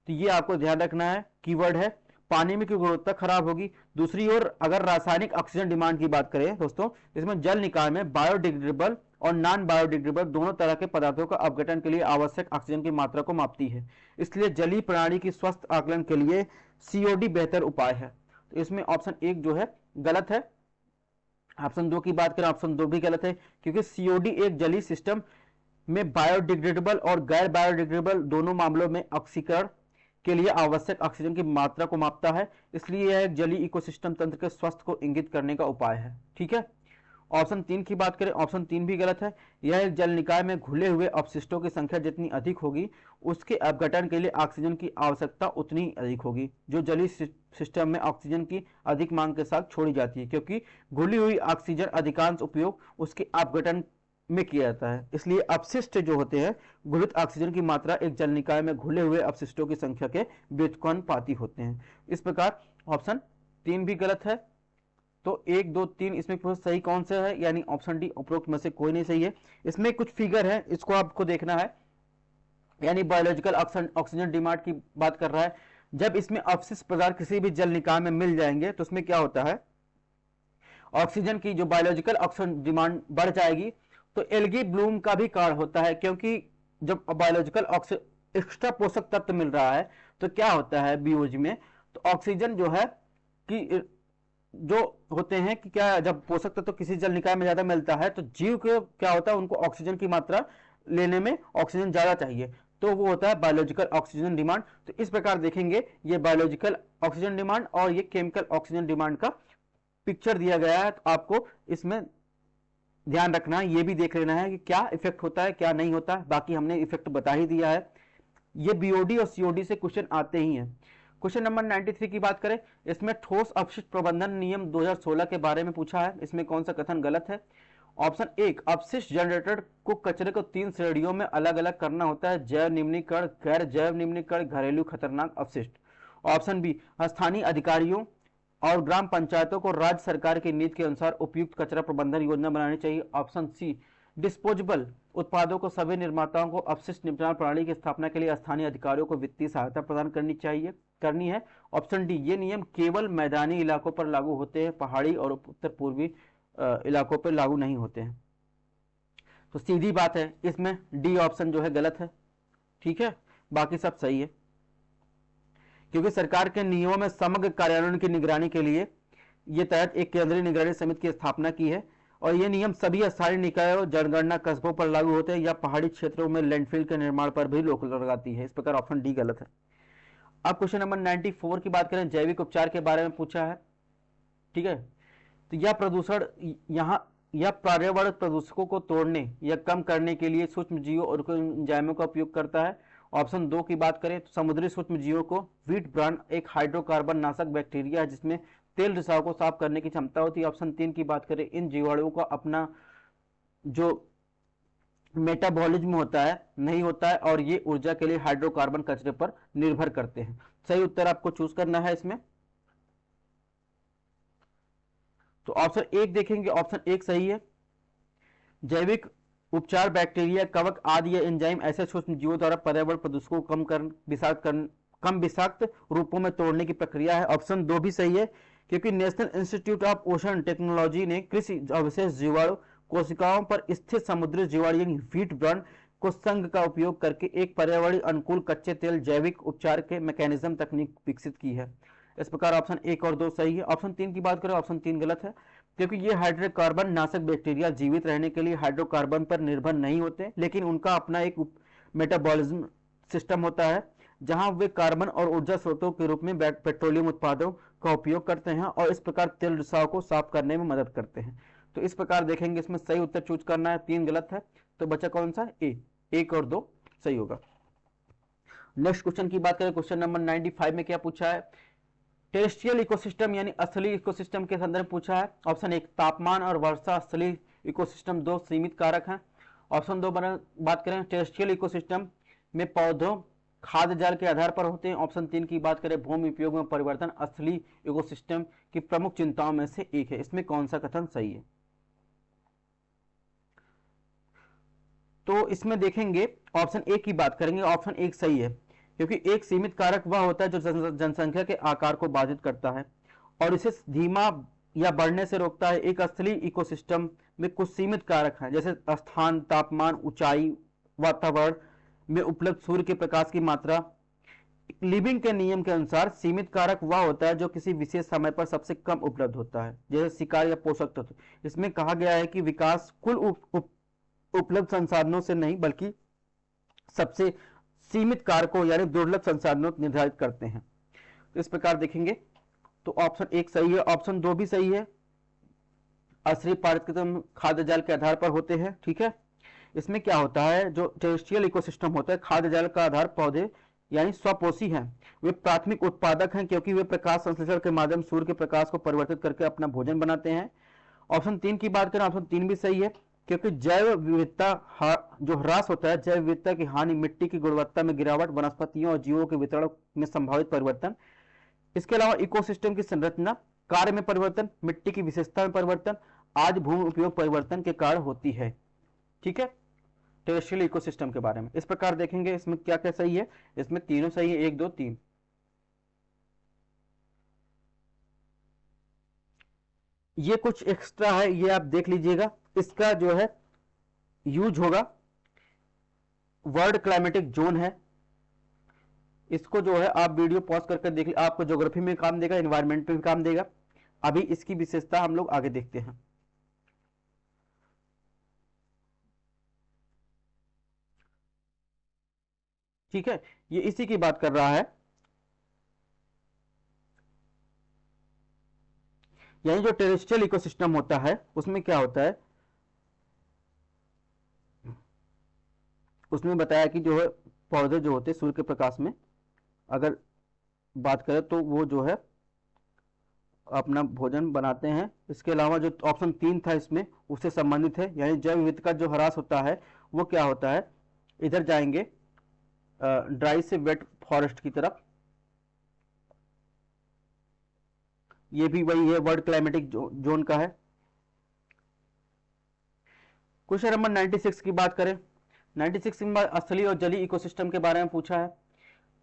तो ये आपको ध्यान रखना है, कीवर्ड है। पानी में की गुणवत्ता खराब होगी। दूसरी ओर अगर रासायनिक ऑक्सीजन डिमांड की बात करें दोस्तों, इसमें जल निकाय में बायोडिग्रेडेबल और नॉन बायोडिग्रेडेबल दोनों तरह के पदार्थों का अपघटन के लिए आवश्यक ऑक्सीजन की मात्रा को मापती है। इसलिए जलीय प्रणाली की स्वस्थ आकलन के लिए सीओडी बेहतर उपाय है। तो इसमें ऑप्शन 1 जो है गलत है। ऑप्शन 2 की बात करें, ऑप्शन 2 भी गलत है, क्योंकि सीओडी एक जलीय सिस्टम में बायोडिग्रेडेबल और गैर बायोडिग्रेडेबल दोनों मामलों में ऑक्सीकरण के लिए आवश्यक ऑक्सीजन की मात्रा को मापता है। इसलिए यह एक जलीय इकोसिस्टम तंत्र के स्वास्थ्य को इंगित करने का उपाय है। ठीक है, ऑप्शन 3 की बात करें, ऑप्शन 3 भी गलत है। यह एक जल निकाय में घुले हुए अपशिष्टों की संख्या जितनी अधिक होगी, उसके अपघटन के लिए ऑक्सीजन की आवश्यकता उतनी ही अधिक होगी, जो जलीय सिस्टम में ऑक्सीजन की अधिक मांग के साथ छोड़ी जाती है, क्योंकि घुली हुई ऑक्सीजन अधिकांश उपयोग उसके अपघटन में किया जाता है। इसलिए अपशिष्ट जो होते हैं, घुलित ऑक्सीजन की मात्रा एक जल निकाय में घुले हुए अपशिष्टों की संख्या के व्युत्क्रमानुपाती होते हैं। इस प्रकार ऑप्शन 3 भी गलत है। तो 1 2 3 इसमें सही कौन सा है, यानी ऑप्शन डी उपरोक्त में से कोई नहीं सही है। इसमें कुछ फिगर है, इसको आपको देखना है। यानी बायोलॉजिकल ऑक्सीजन डिमांड की बात कर रहा है। जब इसमें अपशिष्ट पदार्थ किसी भी जल निकाय में मिल जाएंगे तो उसमें क्या होता है, ऑक्सीजन की जो बायोलॉजिकल ऑक्सीजन डिमांड बढ़ जाएगी। तो एल्गी ब्लूम का भी कारण होता है, क्योंकि जब बायोलॉजिकल एक्स्ट्रा पोषक तत्व मिल रहा है तो क्या होता है बीओजी में, तो ऑक्सीजन जो है कि जो होते हैं कि क्या, जब पोषक तत्व किसी जल निकाय में ज्यादा मिलता है तो जीव को क्या होता है, उनको ऑक्सीजन की मात्रा लेने में ऑक्सीजन ज्यादा चाहिए, तो वो होता है बायोलॉजिकल ऑक्सीजन डिमांड। तो इस प्रकार देखेंगे, ये बायोलॉजिकल ऑक्सीजन डिमांड और ये केमिकल ऑक्सीजन डिमांड का पिक्चर दिया गया है। तो आपको इसमें ध्यान रखना है, ये भी देख लेना है कि क्या इफेक्ट होता है क्या नहीं होता है। बाकी हमने इफेक्ट बता ही दिया है। ये बीओडी और सीओडी से क्वेश्चन आते ही हैं। क्वेश्चन नंबर 93 की बात करें, इसमें ठोस अपशिष्ट प्रबंधन नियम 2016 के बारे में पूछा है। इसमें कौन सा कथन गलत है। ऑप्शन 1 अपशिष्ट जनरेटर को कचरे को 3 श्रेणियों में अलग अलग करना होता है, जैव निम्नीकरण, गैर जैव निम्नीकरण, घरेलू खतरनाक अपशिष्ट। ऑप्शन बी स्थानीय अधिकारियों और ग्राम पंचायतों को राज्य सरकार की नीति के अनुसार उपयुक्त कचरा प्रबंधन योजना बनानी चाहिए। ऑप्शन सी डिस्पोजेबल उत्पादों को सभी निर्माताओं को अपशिष्ट निपटान प्रणाली की स्थापना के लिए स्थानीय अधिकारियों को वित्तीय सहायता प्रदान करनी है। ऑप्शन डी ये नियम केवल मैदानी इलाकों पर लागू होते हैं, पहाड़ी और उत्तर पूर्वी इलाकों पर लागू नहीं होते हैं। तो सीधी बात है, इसमें डी ऑप्शन जो है गलत है। ठीक है, बाकी सब सही है, क्योंकि सरकार के नियमों में समग्र कार्यान्वयन की निगरानी के लिए ये तहत एक केंद्रीय निगरानी समिति की स्थापना की है, और ये नियम सभी स्थानीय निकायों, जनगणना कस्बों पर लागू होते हैं या पहाड़ी क्षेत्रों में लैंडफिल के निर्माण पर भी रोक लगाती है। इस प्रकार ऑप्शन डी गलत है। अब क्वेश्चन नंबर 94 की बात करें, जैविक उपचार के बारे में पूछा है। ठीक है, तो यह प्रदूषण यह पर्यावरण प्रदूषकों को तोड़ने या कम करने के लिए सूक्ष्म जीवों और एंजाइमों का उपयोग करता है। ऑप्शन 2 की बात करें तो समुद्री सूक्ष्म जीवों को वीट ब्रांड एक हाइड्रोकार्बन नाशक बैक्टीरिया है जिसमें तेल रिसाव को साफ करने की क्षमता होती है। ऑप्शन 3 की बात करें, इन जीवाणुओं का अपना जो मेटाबॉलिज्म होता है नहीं होता है और ये ऊर्जा के लिए हाइड्रोकार्बन कचरे पर निर्भर करते हैं। सही उत्तर आपको चूज करना है इसमें। तो ऑप्शन 1 देखेंगे, ऑप्शन 1 सही है। जैविक उपचार बैक्टीरिया, कवक आदि या एंजाइम ऐसे सूक्ष्म जीवों द्वारा पर्यावरण प्रदूषकों को कम विषाक्त रूपों में तोड़ने की प्रक्रिया है। ऑप्शन 2 भी सही है, क्योंकि national institute of ocean technology ने कृषि अवशेष जीवाणु कोशिकाओं पर स्थित समुद्री जीवाणु वीट ब्रांड को संघ का उपयोग करके एक पर्यावरण अनुकूल कच्चे तेल जैविक उपचार के मैकेनिज्म तकनीक विकसित की है। इस प्रकार ऑप्शन 1 और 2 सही है। ऑप्शन 3 की बात करें, ऑप्शन 3 गलत है, क्योंकि ये हाइड्रोकार्बन नाशक बैक्टीरिया जीवित रहने के लिए हाइड्रोकार्बन पर निर्भर नहीं होते, लेकिन उनका अपना एक मेटाबॉलिज्म सिस्टम होता है जहां वे कार्बन और ऊर्जा स्रोतों के रूप में पेट्रोलियम उत्पादों का उपयोग करते हैं और इस प्रकार तेल रिसाव को साफ करने में मदद करते हैं। तो इस प्रकार देखेंगे, इसमें सही उत्तर चूज करना है, 3 गलत है, तो बचा कौन सा? ए, 1 और 2 सही होगा। नेक्स्ट क्वेश्चन की बात करें, क्वेश्चन नंबर 95 में क्या पूछा है? टेरेस्ट्रियल इकोसिस्टम यानी असली इकोसिस्टम के संदर्भ पूछा है। ऑप्शन 1 तापमान और वर्षा असली इकोसिस्टम 2 सीमित कारक हैं। ऑप्शन 2 बात करें, टेरेस्ट्रियल इकोसिस्टम में पौधों खाद्य जाल के आधार पर होते हैं। ऑप्शन 3 की बात करें, भूमि उपयोग में परिवर्तन असली इकोसिस्टम की प्रमुख चिंताओं में से एक है। इसमें कौन सा कथन सही है? तो इसमें देखेंगे, ऑप्शन 1 की बात करेंगे, ऑप्शन 1 सही है, क्योंकि एक सीमित कारक वह होता है जो जनसंख्या के आकार को बाधित करता है और इसे धीमा या बढ़ने से रोकता है। एक असली इकोसिस्टम में कुछ सीमित कारक हैं, जैसे स्थान, तापमान, ऊंचाई, वातावरण में उपलब्ध सूर्य के प्रकाश की मात्रा। लिविंग के नियम के अनुसार सीमित कारक वह होता है जो किसी विशेष समय पर सबसे कम उपलब्ध होता है, जैसे शिकार या पोषक तत्व। इसमें कहा गया है कि विकास कुल उपलब्ध संसाधनों से नहीं बल्कि सबसे सीमित कारकों यानी दुर्लभ संसाधनों निर्धारित करते हैं। तो इस प्रकार देखेंगे तो ऑप्शन 1 सही है, ऑप्शन 2 भी सही है, असली पारिस्थितिक खाद्य जाल के आधार पर होते हैं। ठीक है, इसमें क्या होता है, जो टेरेस्ट्रियल इकोसिस्टम होता है, खाद्य जाल का आधार पौधे यानी स्वपोषी हैं। वे प्राथमिक उत्पादक हैं क्योंकि वे प्रकाश संश्लेषण के माध्यम सूर्य के प्रकाश को परिवर्तित करके अपना भोजन बनाते हैं। ऑप्शन 3 की बात करें, ऑप्शन 3 भी सही है, क्योंकि जैव विविधता जो ह्रास होता है, जैव विविधता की हानि, मिट्टी की गुणवत्ता में गिरावट, वनस्पतियों और जीवों के वितरण में संभावित परिवर्तन, इसके अलावा इकोसिस्टम की संरचना, कार्य में परिवर्तन, मिट्टी की विशेषता में परिवर्तन, आज भूमि उपयोग परिवर्तन के कारण होती है। ठीक है, टेरेस्ट्रियल इकोसिस्टम के बारे में इस प्रकार देखेंगे, इसमें क्या क्या सही है, इसमें तीनों सही है, 1 2 3। ये कुछ एक्स्ट्रा है, ये आप देख लीजिएगा, इसका जो है यूज होगा, वर्ल्ड क्लाइमेटिक जोन है, इसको जो है आप वीडियो पॉज करके देख लीजिए, आपको ज्योग्राफी में काम देगा, एनवायरमेंट में भी काम देगा। अभी इसकी विशेषता हम लोग आगे देखते हैं। ठीक है, ये इसी की बात कर रहा है, यानी जो टेरेस्ट्रियल इकोसिस्टम होता है उसमें क्या होता है, उसमें बताया कि जो है पौधे जो होते हैं सूर्य के प्रकाश में अगर बात करें तो वो जो है अपना भोजन बनाते हैं। इसके अलावा जो ऑप्शन 3 था इसमें उससे संबंधित है, यानी जैव विविधता का जो ह्रास होता है वो क्या होता है, इधर जाएंगे ड्राई से वेट फॉरेस्ट की तरफ, ये भी वही है, वर्ल्ड क्लाइमेटिक जोन का है। क्वेश्चन नंबर 96 की बात करें, 96 में असली और जलीय इकोसिस्टम के बारे में पूछा है।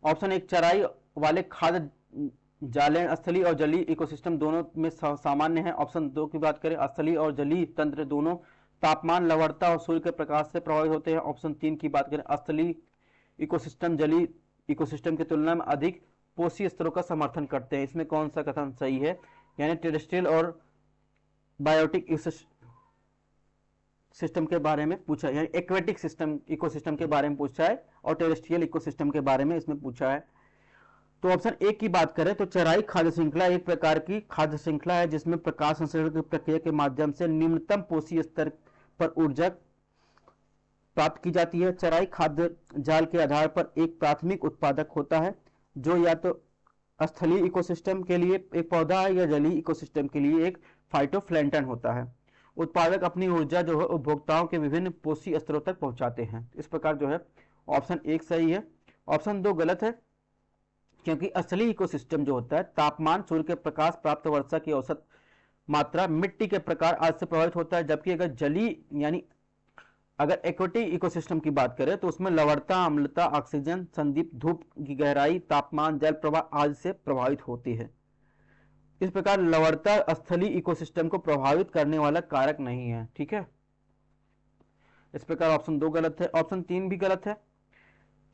ऑप्शन 1 चराई वाले खाद्य जाले असली और जलीय इकोसिस्टम दोनों में सामान्य है। ऑप्शन 2 की बात करें, असली और जलीय तंत्र दोनों तापमान, लवणता और सूर्य के प्रकाश से प्रभावित होते हैं। ऑप्शन 3 की बात करें, असली इकोसिस्टम जलीय इकोसिस्टम की तुलना में अधिक पोषी स्तरों का समर्थन करते हैं। इसमें कौन सा कथन सही है, यानी टेरेस्ट्रियल और बायोटिक सिस्टम के बारे में पूछा है, यानी एक्वेटिक सिस्टम इकोसिस्टम के बारे में पूछा है और टेरेस्ट्रियल इकोसिस्टम के बारे में इसमें पूछा है। तो ऑप्शन 1 की बात करें तो चराई खाद्य श्रृंखला एक प्रकार की खाद्य श्रृंखला है जिसमें प्रकाश संश्लेषण की प्रक्रिया के माध्यम से निम्नतम पोषी स्तर पर ऊर्जा प्राप्त की जाती है। चराई खाद्य जाल के आधार पर एक प्राथमिक उत्पादक होता है जो या तो स्थलीय इकोसिस्टम के लिए एक पौधा है या जलीय इकोसिस्टम के लिए एक फाइटोप्लैंक्टन होता है। उत्पादक अपनी ऊर्जा जो है उपभोक्ताओं के विभिन्न पोषी स्तरों तक पहुंचाते हैं। इस प्रकार जो है ऑप्शन 1 सही है। ऑप्शन 2 गलत है, क्योंकि स्थलीय इकोसिस्टम जो होता है तापमान, सूर्य के प्रकाश, प्राप्त वर्षा की औसत मात्रा, मिट्टी के प्रकार आदि से प्रभावित होता है। जबकि अगर जलीय यानी अगर एक्वेटिक इकोसिस्टम की बात करें तो उसमें लवणता, अम्लता, ऑक्सीजन, संदीप, धूप की गहराई, तापमान, जल प्रवाह आदि से प्रभावित होती है। इस प्रकार लवणता स्थलीय इकोसिस्टम को प्रभावित करने वाला कारक नहीं है। ठीक है, इस प्रकार ऑप्शन 2 गलत है। ऑप्शन 3 भी गलत है,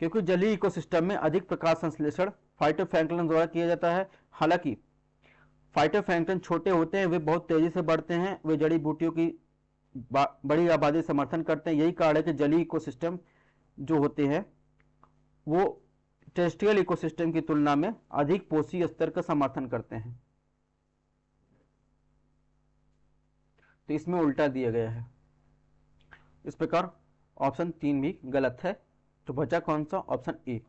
क्योंकि जलीय इकोसिस्टम में अधिक प्रकाश संश्लेषण फाइटोप्लैंक्टन द्वारा किया जाता है। हालांकि फाइटोप्लैंक्टन छोटे होते हैं, वे बहुत तेजी से बढ़ते हैं, वे जड़ी बूटियों की बड़ी आबादी समर्थन करते हैं। यही कारण है कि जलीय इकोसिस्टम जो होते हैं वो टेरेस्ट्रियल इकोसिस्टम की तुलना में अधिक पोषी स्तर का समर्थन करते हैं। तो इसमें उल्टा दिया गया है। इस प्रकार ऑप्शन 3 भी गलत है। तो बचा कौन सा? Option A.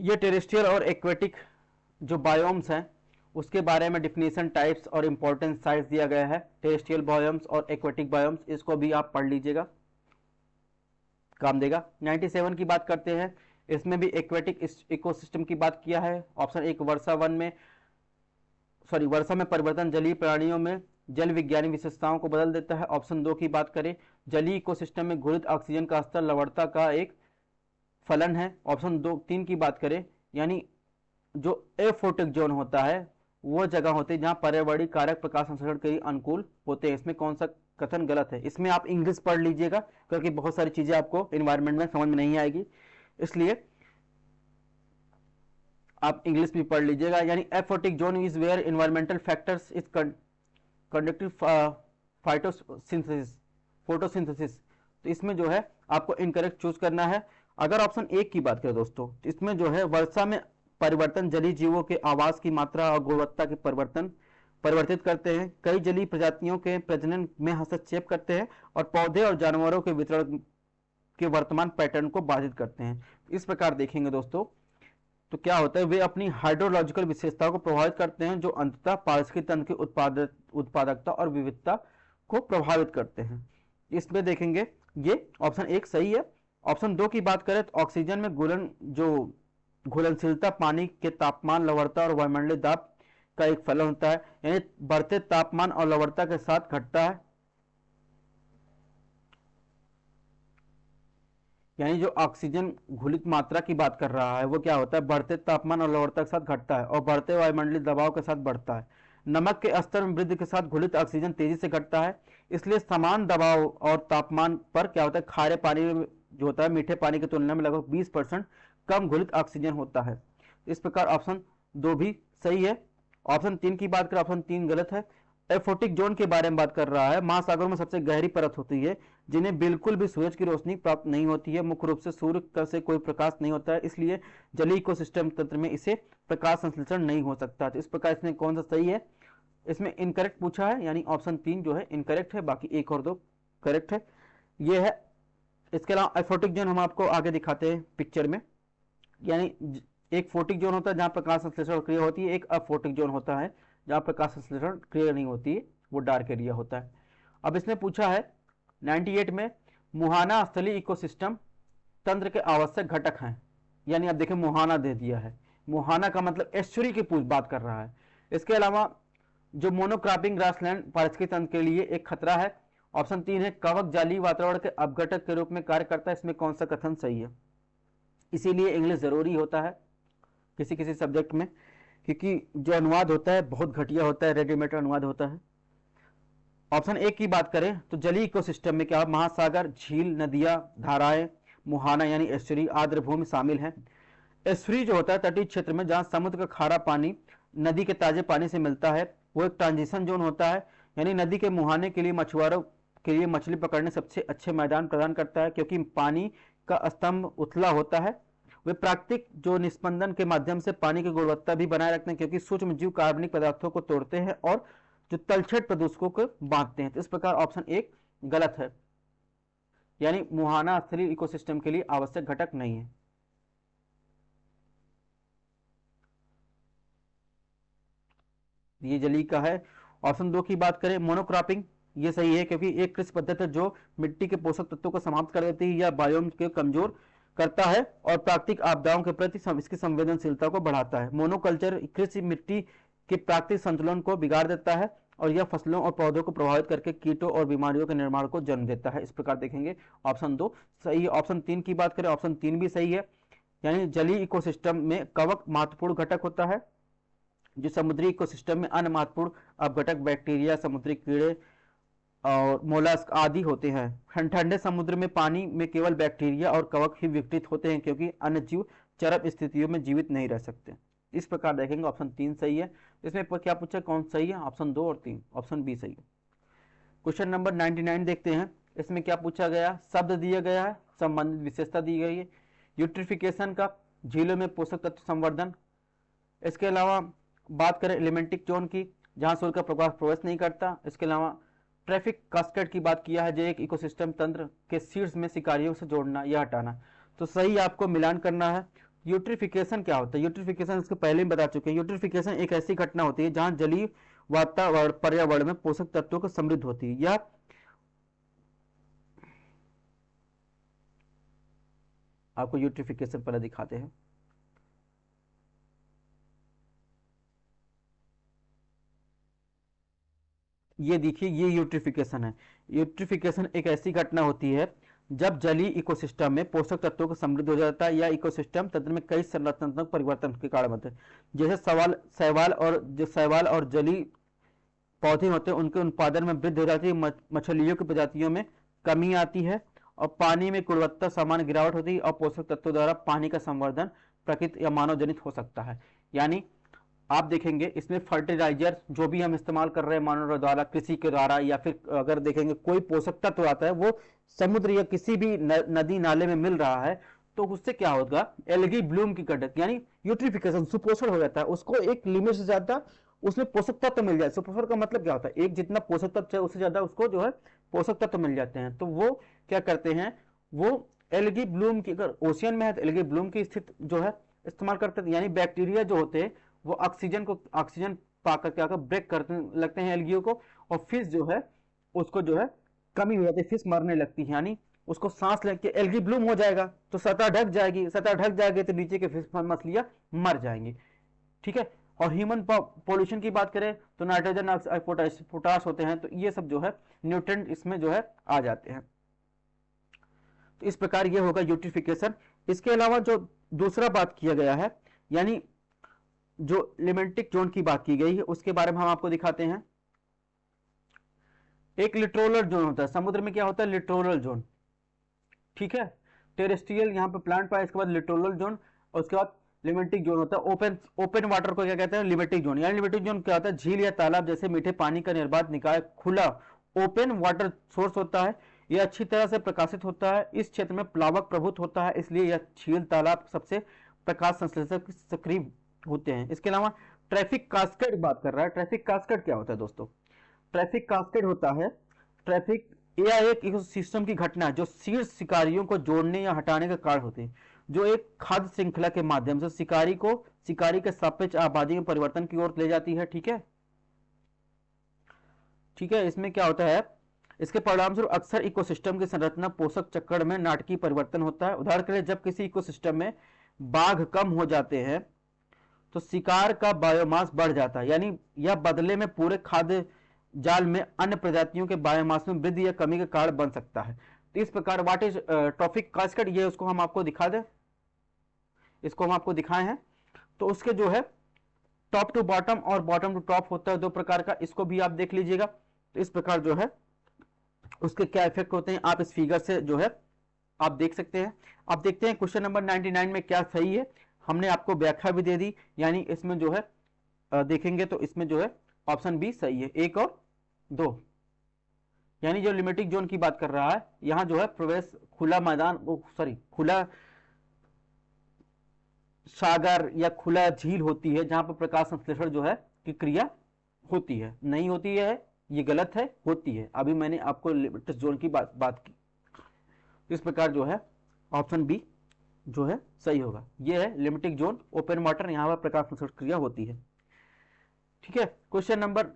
ये टेरेस्ट्रियल और एक्वेटिक जो बायोम्स हैं उसके बारे में डिफिनेशन, टाइप्स और इंपॉर्टेंस साइज दिया गया है। टेरेस्ट्रियल बायोम्स और एक्वेटिक बायोम्स, इसको भी आप पढ़ लीजिएगा, काम देगा। 97 की बात करते हैं, इसमें भी एक्वेटिक इकोसिस्टम की बात किया है। ऑप्शन 1 वर्षा में परिवर्तन जलीय प्राणियों में जल विज्ञानी विशेषताओं को बदल देता है। ऑप्शन 2 की बात करें, जलीय इकोसिस्टम में घुलित ऑक्सीजन का स्तर लवणता का एक फलन है। ऑप्शन 3 की बात करें, यानी जो एफोटिक जोन होता है वो जगह होती है जहां पर्यावरणीय कारक प्रकाश संश्लेषण के लिए अनुकूल होते हैं। इसमें कौन सा कथन गलत है? इसमें आप इंग्लिश पढ़ लीजिएगा, क्योंकि बहुत सारी चीजें आपको एनवायरनमेंट में समझ में नहीं आएगी, इसलिए आप इंग्लिश भी पढ़ लीजिएगा। यानी aphotic zone is where environmental factors is conductive photosynthesis. तो इसमें जो है आपको इनकरेक्ट चूज करना है। अगर ऑप्शन 1 की बात करें दोस्तों, इसमें जो है वर्षा में परिवर्तन जलीय जीवों के आवास की मात्रा और गुणवत्ता के परिवर्तित करते हैं, कई जलीय प्रजातियों के प्रजनन में हस्तक्षेप करते हैं और पौधे और जानवरों के वितरण के वर्तमान पैटर्न को बाधित करते हैं। इस प्रकार देखेंगे दोस्तों तो क्या होता है, वे अपनी हाइड्रोलॉजिकल विशेषताओं को प्रभावित करते हैं, जो अंततः पारिस्थितिकी तंत्र की उत्पादकता और विविधता को प्रभावित करते हैं। इसमें देखेंगे ये ऑप्शन 1 सही है। ऑप्शन 2 की बात करें तो ऑक्सीजन में घुलनशीलता पानी के तापमान, लवणता और वायुमंडलीय दाब का एक फलन होता है, यानी बढ़ते तापमान और लवणता के साथ घटता है। यानी जो ऑक्सीजन घुलित मात्रा की बात कर रहा है वो क्या होता है, बढ़ते तापमान और लवणता के साथ घटता है और बढ़ते वायुमंडलीय दबाव के साथ बढ़ता है। नमक के स्तर में वृद्धि के साथ घुलित ऑक्सीजन तेजी से घटता है, इसलिए समान दबाव और तापमान पर क्या होता है, खारे पानी में जो होता है मीठे पानी की तुलना में लगभग 20% कम घुलित ऑक्सीजन होता है। इस प्रकार ऑप्शन 2 भी सही है। ऑप्शन 3 की बात करें, ऑप्शन 3 गलत है। एफोटिक जोन के बारे में बात कर रहा है, महासागरों में सबसे गहरी परत होती है जिन्हें बिल्कुल भी सूरज की रोशनी प्राप्त नहीं होती है। मुख्य रूप से सूर्य से कोई प्रकाश नहीं होता है, इसलिए जलीय इकोसिस्टम तंत्र में इसे प्रकाश संश्लेषण नहीं हो सकता। तो इस प्रकार इसमें कौन सा सही है? इसमें इनकरेक्ट पूछा है, यानी ऑप्शन 3 जो है इनकरेक्ट है, बाकी 1 और 2 करेक्ट है। ये है। इसके अलावा एफोटिक जोन हम आपको आगे दिखाते हैं पिक्चर में। यानी एक फोटिक जोन होता है जहां प्रकाश संश्लेषण क्रिया होती है, एक अफोटिक जोन होता है जहां प्रकाश संश्लेषण क्रिया नहीं होती है, वो डार्क एरिया होता है। अब इसने पूछा है 98 में, मुहाना स्थलीय इकोसिस्टम तंत्र के आवश्यक घटक हैं। यानी आप देखें मुहाना दे दिया है, मुहाना का मतलब एस्चुरी की बात कर रहा है। इसके अलावा जो मोनोक्रॉपिंग ग्रासलैंड पारिस्थितिकी तंत्र के लिए एक खतरा है। ऑप्शन 3 है, कवक जाली वातावरण के अपघटक के रूप में कार्य करता है। इसमें कौन सा कथन सही है? इसीलिए इंग्लिश जरूरी होता है किसी किसी सब्जेक्ट में, क्योंकि जो अनुवाद होता है बहुत घटिया होता है, रेडीमेड अनुवाद होता है। ऑप्शन 1 की बात करें तो जलीय इकोसिस्टम में क्या महासागर, झील, नदियां, धाराएं, मुहाना यानी एस्चुरी, आर्द्रभूमि शामिल है। एस्चुरी जो होता है तटीय क्षेत्र में जहां समुद्र का खारा पानी नदी के ताजे पानी से मिलता है, वो एक ट्रांजिशन जोन होता है। यानी नदी के मुहाने के लिए मछुआरों के लिए मछली पकड़ने सबसे अच्छे मैदान प्रदान करता है, क्योंकि पानी का स्तंभ उथला होता है। वे प्राकृतिक जो निस्पंदन के माध्यम से पानी की गुणवत्ता भी बनाए रखते हैं, क्योंकि सूक्ष्म जीव कार्बनिक पदार्थों को तोड़ते हैं और जो तलछट प्रदूषकों को बांटते हैं। तो इस प्रकार ऑप्शन 1 गलत है, यानी मुहाना स्थलीय इकोसिस्टम के लिए आवश्यक घटक नहीं है। ये जलीय का है। ऑप्शन 2 की बात करें, मोनोक्रॉपिंग, ये सही है क्योंकि एक कृषि पद्धति है जो मिट्टी के पोषक तत्वों को समाप्त कर देती है या बायोम को कमजोर करता है और प्राकृतिक आपदाओं के प्रति इसकी संवेदनशीलता को बढ़ाता है। मोनोकल्चर कृषि मिट्टी के प्राकृतिक संतुलन को बिगाड़ देता है और यह फसलों और पौधों को प्रभावित करके कीटों और बीमारियों के निर्माण को जन्म देता है। इस प्रकार देखेंगे ऑप्शन 2 सही है। ऑप्शन 3 की बात करें, ऑप्शन 3 भी सही है, यानी जलीय इकोसिस्टम में कवक महत्वपूर्ण घटक होता है जो समुद्री इकोसिस्टम में अन्य महत्वपूर्ण अपघटक बैक्टीरिया, समुद्री कीड़े और मोलस्क आदि होते हैं। ठंडे समुद्र में पानी में केवल बैक्टीरिया और कवक ही विकसित होते हैं क्योंकि अन्य जीव चरम स्थितियों में जीवित नहीं रह सकते। इस प्रकार देखेंगे ऑप्शन 3 सही है। इसमें क्या पूछा, कौन सही है, ऑप्शन 2 और 3, ऑप्शन बी सही है। क्वेश्चन नंबर 99 देखते हैं। इसमें क्या पूछा गया, शब्द दिया गया है, संबंधित विशेषता दी गई है। यूट्रिफिकेशन का झीलों में पोषक तत्व संवर्धन। इसके अलावा बात करें एलिमेंटिक जोन की, जहां सूर्य का प्रकाश प्रवेश नहीं करता। इसके अलावा ट्रैफिक कास्केड की बात किया है, जो एक इकोसिस्टम तंत्र के शीर्ष में शिकारियों से जोड़ना या हटाना। तो सही आपको मिलान करना है। यूट्रिफिकेशन क्या होता है, यूट्रिफिकेशन इसको पहले ही बता चुके हैं। यूट्रिफिकेशन एक ऐसी घटना होती है जहां जलीय वातावरण पर्यावरण में पोषक तत्वों को समृद्ध होती है। यह आपको यूट्रिफिकेशन पहले दिखाते हैं। ये देखिए, ये यूट्रिफिकेशन है। यूट्रिफिकेशन एक ऐसी घटना होती है जब जलीय इकोसिस्टम में पोषक तत्वों का समृद्ध हो जाता है या इकोसिस्टम तंत्र में कई संरचनात्मक परिवर्तन के कारण होते हैं। जैसे शैवाल और जलीय पौधे होते हैं, उनके उत्पादन में वृद्धि हो जाती है, मछलियों की प्रजातियों में कमी आती है और पानी में गुणवत्ता सामान्य गिरावट होती है और पोषक तत्वों द्वारा पानी का संवर्धन प्रकृति या मानव जनित हो सकता है। यानी आप देखेंगे इसमें फर्टिलाइजर जो भी हम इस्तेमाल कर रहे हैं मानव द्वारा, कृषि के द्वारा, या फिर अगर देखेंगे कोई पोषक तत्व आता है वो समुद्र या किसी भी नदी नाले में मिल रहा है, तो उससे क्या होगा, एल्गी ब्लूम की घटक यानी यूट्रिफिकेशन, सुपोषण हो जाता है। उसको एक लिमिट से ज्यादा उसमें पोषक तत्व मिल जाए। सुपोषण का मतलब क्या होता है, एक जितना पोषक तत्व है उससे ज्यादा उसको जो है पोषक तत्व मिल जाते हैं। तो वो क्या करते हैं, वो एल्गी ब्लूम की, अगर ओशियन में है तो एल्गी ब्लूम की स्थिति जो है इस्तेमाल करते हैं। यानी बैक्टीरिया जो होते हैं वो ऑक्सीजन पाकर क्या कर ब्रेक करने लगते हैं एल्गियो को, और फिश जो है उसको जो है कमी हो जाती है, फिश मरने लगती है। यानी उसको सांस लेके एल्गी ब्लूम हो जाएगा तो सतह ढक जाएगी, सतह ढक जाएगी तो नीचे के फिश मछलियां मर जाएंगी। ठीक है। और ह्यूमन पॉल्यूशन की बात करें तो नाइट्रोजन ऑक्साइड, पोटाश होते हैं, तो ये सब जो है न्यूट्रिएंट इसमें जो है आ जाते हैं। तो इस प्रकार ये होगा यूट्रिफिकेशन। इसके अलावा जो दूसरा बात किया गया है, यानी जो लिमेंटिक जोन की बात की गई है, उसके बारे में हम आपको दिखाते हैं। एक लिटोरल जोन होता है, समुद्र में क्या होता है, लिटोरल जोन। ठीक है। टेरेस्ट्रियल यहाँ पे प्लांट पाया, इसके बाद लिटोरल जोन, और उसके बाद लिमेंटिक जोन होता है। ओपन वाटर को क्या कहते हैं, लिमेंटिक जोन। यानी लिमेंटिक जोन क्या होता है, झील या तालाब जैसे मीठे पानी का निर्बाध निकाय खुला ओपन वाटर सोर्स होता है। यह अच्छी तरह से प्रकाशित होता है। इस क्षेत्र में प्लावक प्रभुत्व होता है, इसलिए यह झील तालाब सबसे प्रकाश संश्लेषक सक्रिय होते हैं। इसके अलावा ट्रैफिक कास्केड बात कर रहा है। ट्रैफिक कास्केड क्या होता है दोस्तों, ट्रैफिक कास्केड होता है, ट्रैफिक यह एक इकोसिस्टम की घटना है जो शीर्ष शिकारियों को जोड़ने या हटाने का कारण होती है, जो एक खाद्य श्रृंखला के माध्यम से शिकारी के सापेक्ष आबादी में परिवर्तन की ओर ले जाती है। ठीक है। ठीक है। इसमें क्या होता है, इसके परिणामस्वरूप अक्सर इकोसिस्टम की संरचना पोषक चक्र में नाटकीय परिवर्तन होता है। उदाहरण के लिए जब किसी इकोसिस्टम में बाघ कम हो जाते हैं तो शिकार का बायोमास बढ़ जाता है, यानी यह बदले में पूरे खाद्य जाल में अन्य प्रजातियों के बायोमास में वृद्धि या कमी का कारण बन सकता है। तो इस प्रकार व्हाट इज ट्रॉफिक कास्केड, ये उसको हम आपको दिखा दें, इसको हम आपको दिखाए हैं। तो उसके जो है टॉप टू बॉटम और बॉटम टू टॉप होता है, दो प्रकार का, इसको भी आप देख लीजिएगा। तो इस प्रकार जो है उसके क्या इफेक्ट होते हैं आप इस फिगर से जो है आप देख सकते हैं। आप देखते हैं क्वेश्चन नंबर 99 में क्या सही है, हमने आपको व्याख्या भी दे दी। यानी इसमें जो है देखेंगे तो इसमें जो है ऑप्शन बी सही है, 1 और 2। यानी जो लिमिटिक जोन की बात कर रहा है, यहां जो है प्रवेश खुला मैदान, खुला सागर या खुला झील होती है जहां पर प्रकाश संश्लेषण जो है की क्रिया होती है। नहीं होती है, ये गलत है, होती है। अभी मैंने आपको लिमिटिक जोन की बात की। इस प्रकार जो है ऑप्शन बी जो है सही होगा। ये है लिमिटिक जोन, ओपन वाटर, यहां पर प्रकाश संश्लेषण क्रिया होती है। ठीक है, क्वेश्चन नंबर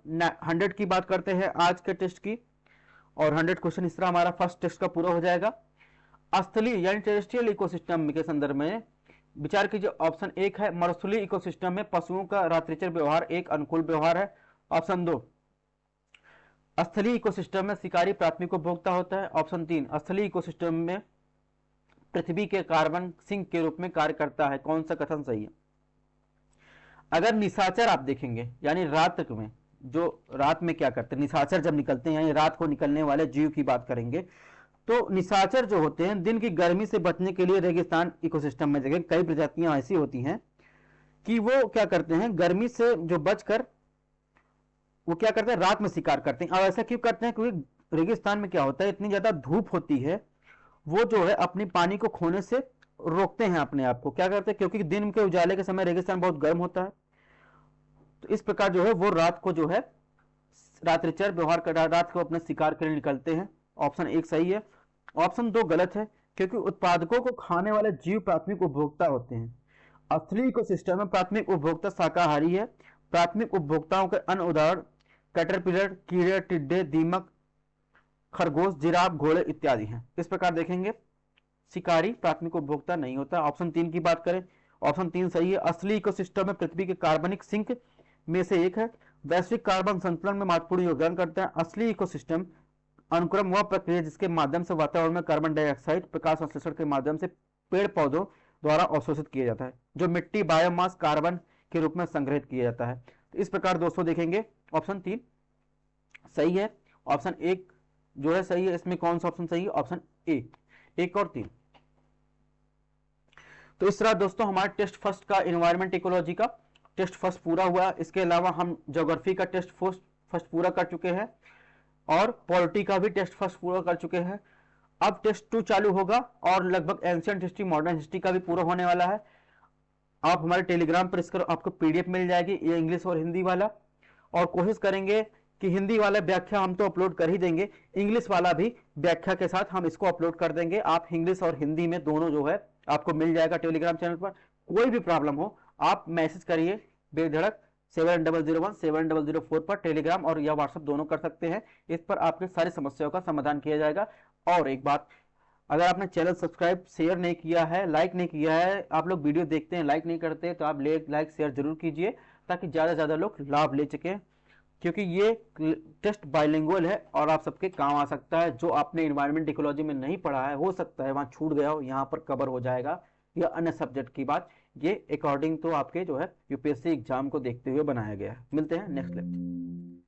100 की बात करते हैं आज के टेस्ट की, और 100 क्वेश्चन इस तरह हमारा फर्स्ट टेस्ट का पूरा हो जाएगा। स्थलीय यानी टेरेस्ट्रियल इकोसिस्टम के संदर्भ में विचार कीजिए। ऑप्शन 1 है मरुस्थलीय इकोसिस्टम में पशुओं का रात्रिचर व्यवहार एक अनुकूल व्यवहार है। ऑप्शन 2 स्थलीय इकोसिस्टम में शिकारी प्राथमिक उपभोक्ता होता है। ऑप्शन 3 स्थलीय इकोसिस्टम में पृथ्वी के कार्बन सिंक के रूप में कार्य करता है। कौन सा कथन सही है? अगर निशाचर आप देखेंगे, यानी रात में, जो रात में क्या करते हैं, निशाचर जब निकलते हैं, यानी रात को निकलने वाले जीव की बात करेंगे, तो निशाचर जो होते हैं दिन की गर्मी से बचने के लिए रेगिस्तान इकोसिस्टम में जगह कई प्रजातियां ऐसी होती हैं कि वो क्या करते हैं, गर्मी से जो बचकर वो क्या करते हैं, रात में शिकार करते हैं। और ऐसा क्यों करते हैं? क्योंकि रेगिस्तान में क्या होता है, इतनी ज्यादा धूप होती है, वो जो है अपनी पानी को खोने से रोकते हैं अपने आप को। क्या करते हैं? क्योंकि दिन के उजाले के समय रेगिस्तान बहुत गर्म होता है, तो इस प्रकार जो है वो रात को जो है रात्रिचर व्यवहार कर, रात को अपने शिकार के लिए निकलते हैं। ऑप्शन 1 सही है। ऑप्शन 2 गलत है, क्योंकि उत्पादकों को खाने वाले जीव प्राथमिक उपभोक्ता होते हैं। स्थलीय इकोसिस्टम में प्राथमिक उपभोक्ता शाकाहारी है। प्राथमिक उपभोक्ताओं के अन्य उदाहरण कैटरपिलर, कीड़े, टिड्डे, दीमक, खरगोश, जिराफ, घोड़े इत्यादि हैं। इस प्रकार देखेंगे शिकारी प्राथमिक उपभोक्ता नहीं होता। ऑप्शन 3 की बात करें, ऑप्शन 3 सही है। स्थलीय इकोसिस्टम में पृथ्वी के कार्बनिक सिंक में से एक है। वैश्विक कार्बन संतुलन में महत्वपूर्ण योगदान करता है। स्थलीय इकोसिस्टम अनुक्रम वह प्रक्रिया जिसके माध्यम से वातावरण में कार्बन डाइऑक्साइड प्रकाश संश्लेषण के माध्यम से पेड़ पौधों द्वारा अवशोषित किया जाता है, जो मिट्टी बायोमास कार्बन के रूप में संग्रहित किया जाता है। तो इस प्रकार दोस्तों देखेंगे ऑप्शन 3 सही है। ऑप्शन 1 जो है सही है। इसमें कौन सा ऑप्शन सही है? ऑप्शन ए, 1 और 3। तो इस तरह दोस्तों हमारे टेस्ट फर्स्ट का एनवायरमेंट इकोलॉजी का टेस्ट फर्स्ट पूरा हुआ। इसके अलावा हम ज्योग्राफी का टेस्ट फर्स्ट पूरा कर चुके हैं और पॉलिटी का भी टेस्ट फर्स्ट पूरा कर चुके हैं। अब टेस्ट 2 चालू होगा और लगभग एंशिएंट हिस्ट्री, मॉडर्न हिस्ट्री का भी पूरा होने वाला है। आप हमारे टेलीग्राम पर इसका आपको पीडीएफ मिल जाएगी, ये इंग्लिश और हिंदी वाला, और कोशिश करेंगे कि हिंदी वाला व्याख्या हम तो अपलोड कर ही देंगे, इंग्लिश वाला भी व्याख्या के साथ हम इसको अपलोड कर देंगे। आप इंग्लिश और हिंदी में दोनों जो है आपको मिल जाएगा टेलीग्राम चैनल पर। कोई भी प्रॉब्लम हो आप मैसेज करिए बेधड़क 7001-7004 पर, टेलीग्राम और या व्हाट्सएप दोनों कर सकते हैं। इस पर आपके सारी समस्याओं का समाधान किया जाएगा। और एक बात, अगर आपने चैनल सब्सक्राइब शेयर नहीं किया है, लाइक नहीं किया है, आप लोग वीडियो देखते हैं लाइक नहीं करते, तो आप लाइक शेयर जरूर कीजिए ताकि ज़्यादा से ज़्यादा लोग लाभ ले सकें, क्योंकि ये टेस्ट बाइलिंगुअल है और आप सबके काम आ सकता है। जो आपने इन्वायरमेंट इकोलॉजी में नहीं पढ़ा है, हो सकता है वहाँ छूट गया हो, यहाँ पर कवर हो जाएगा, या अन्य सब्जेक्ट की बात। ये अकॉर्डिंग तो आपके जो है यूपीएससी एग्जाम को देखते हुए बनाया गया है। मिलते हैं नेक्स्ट लेक्चर।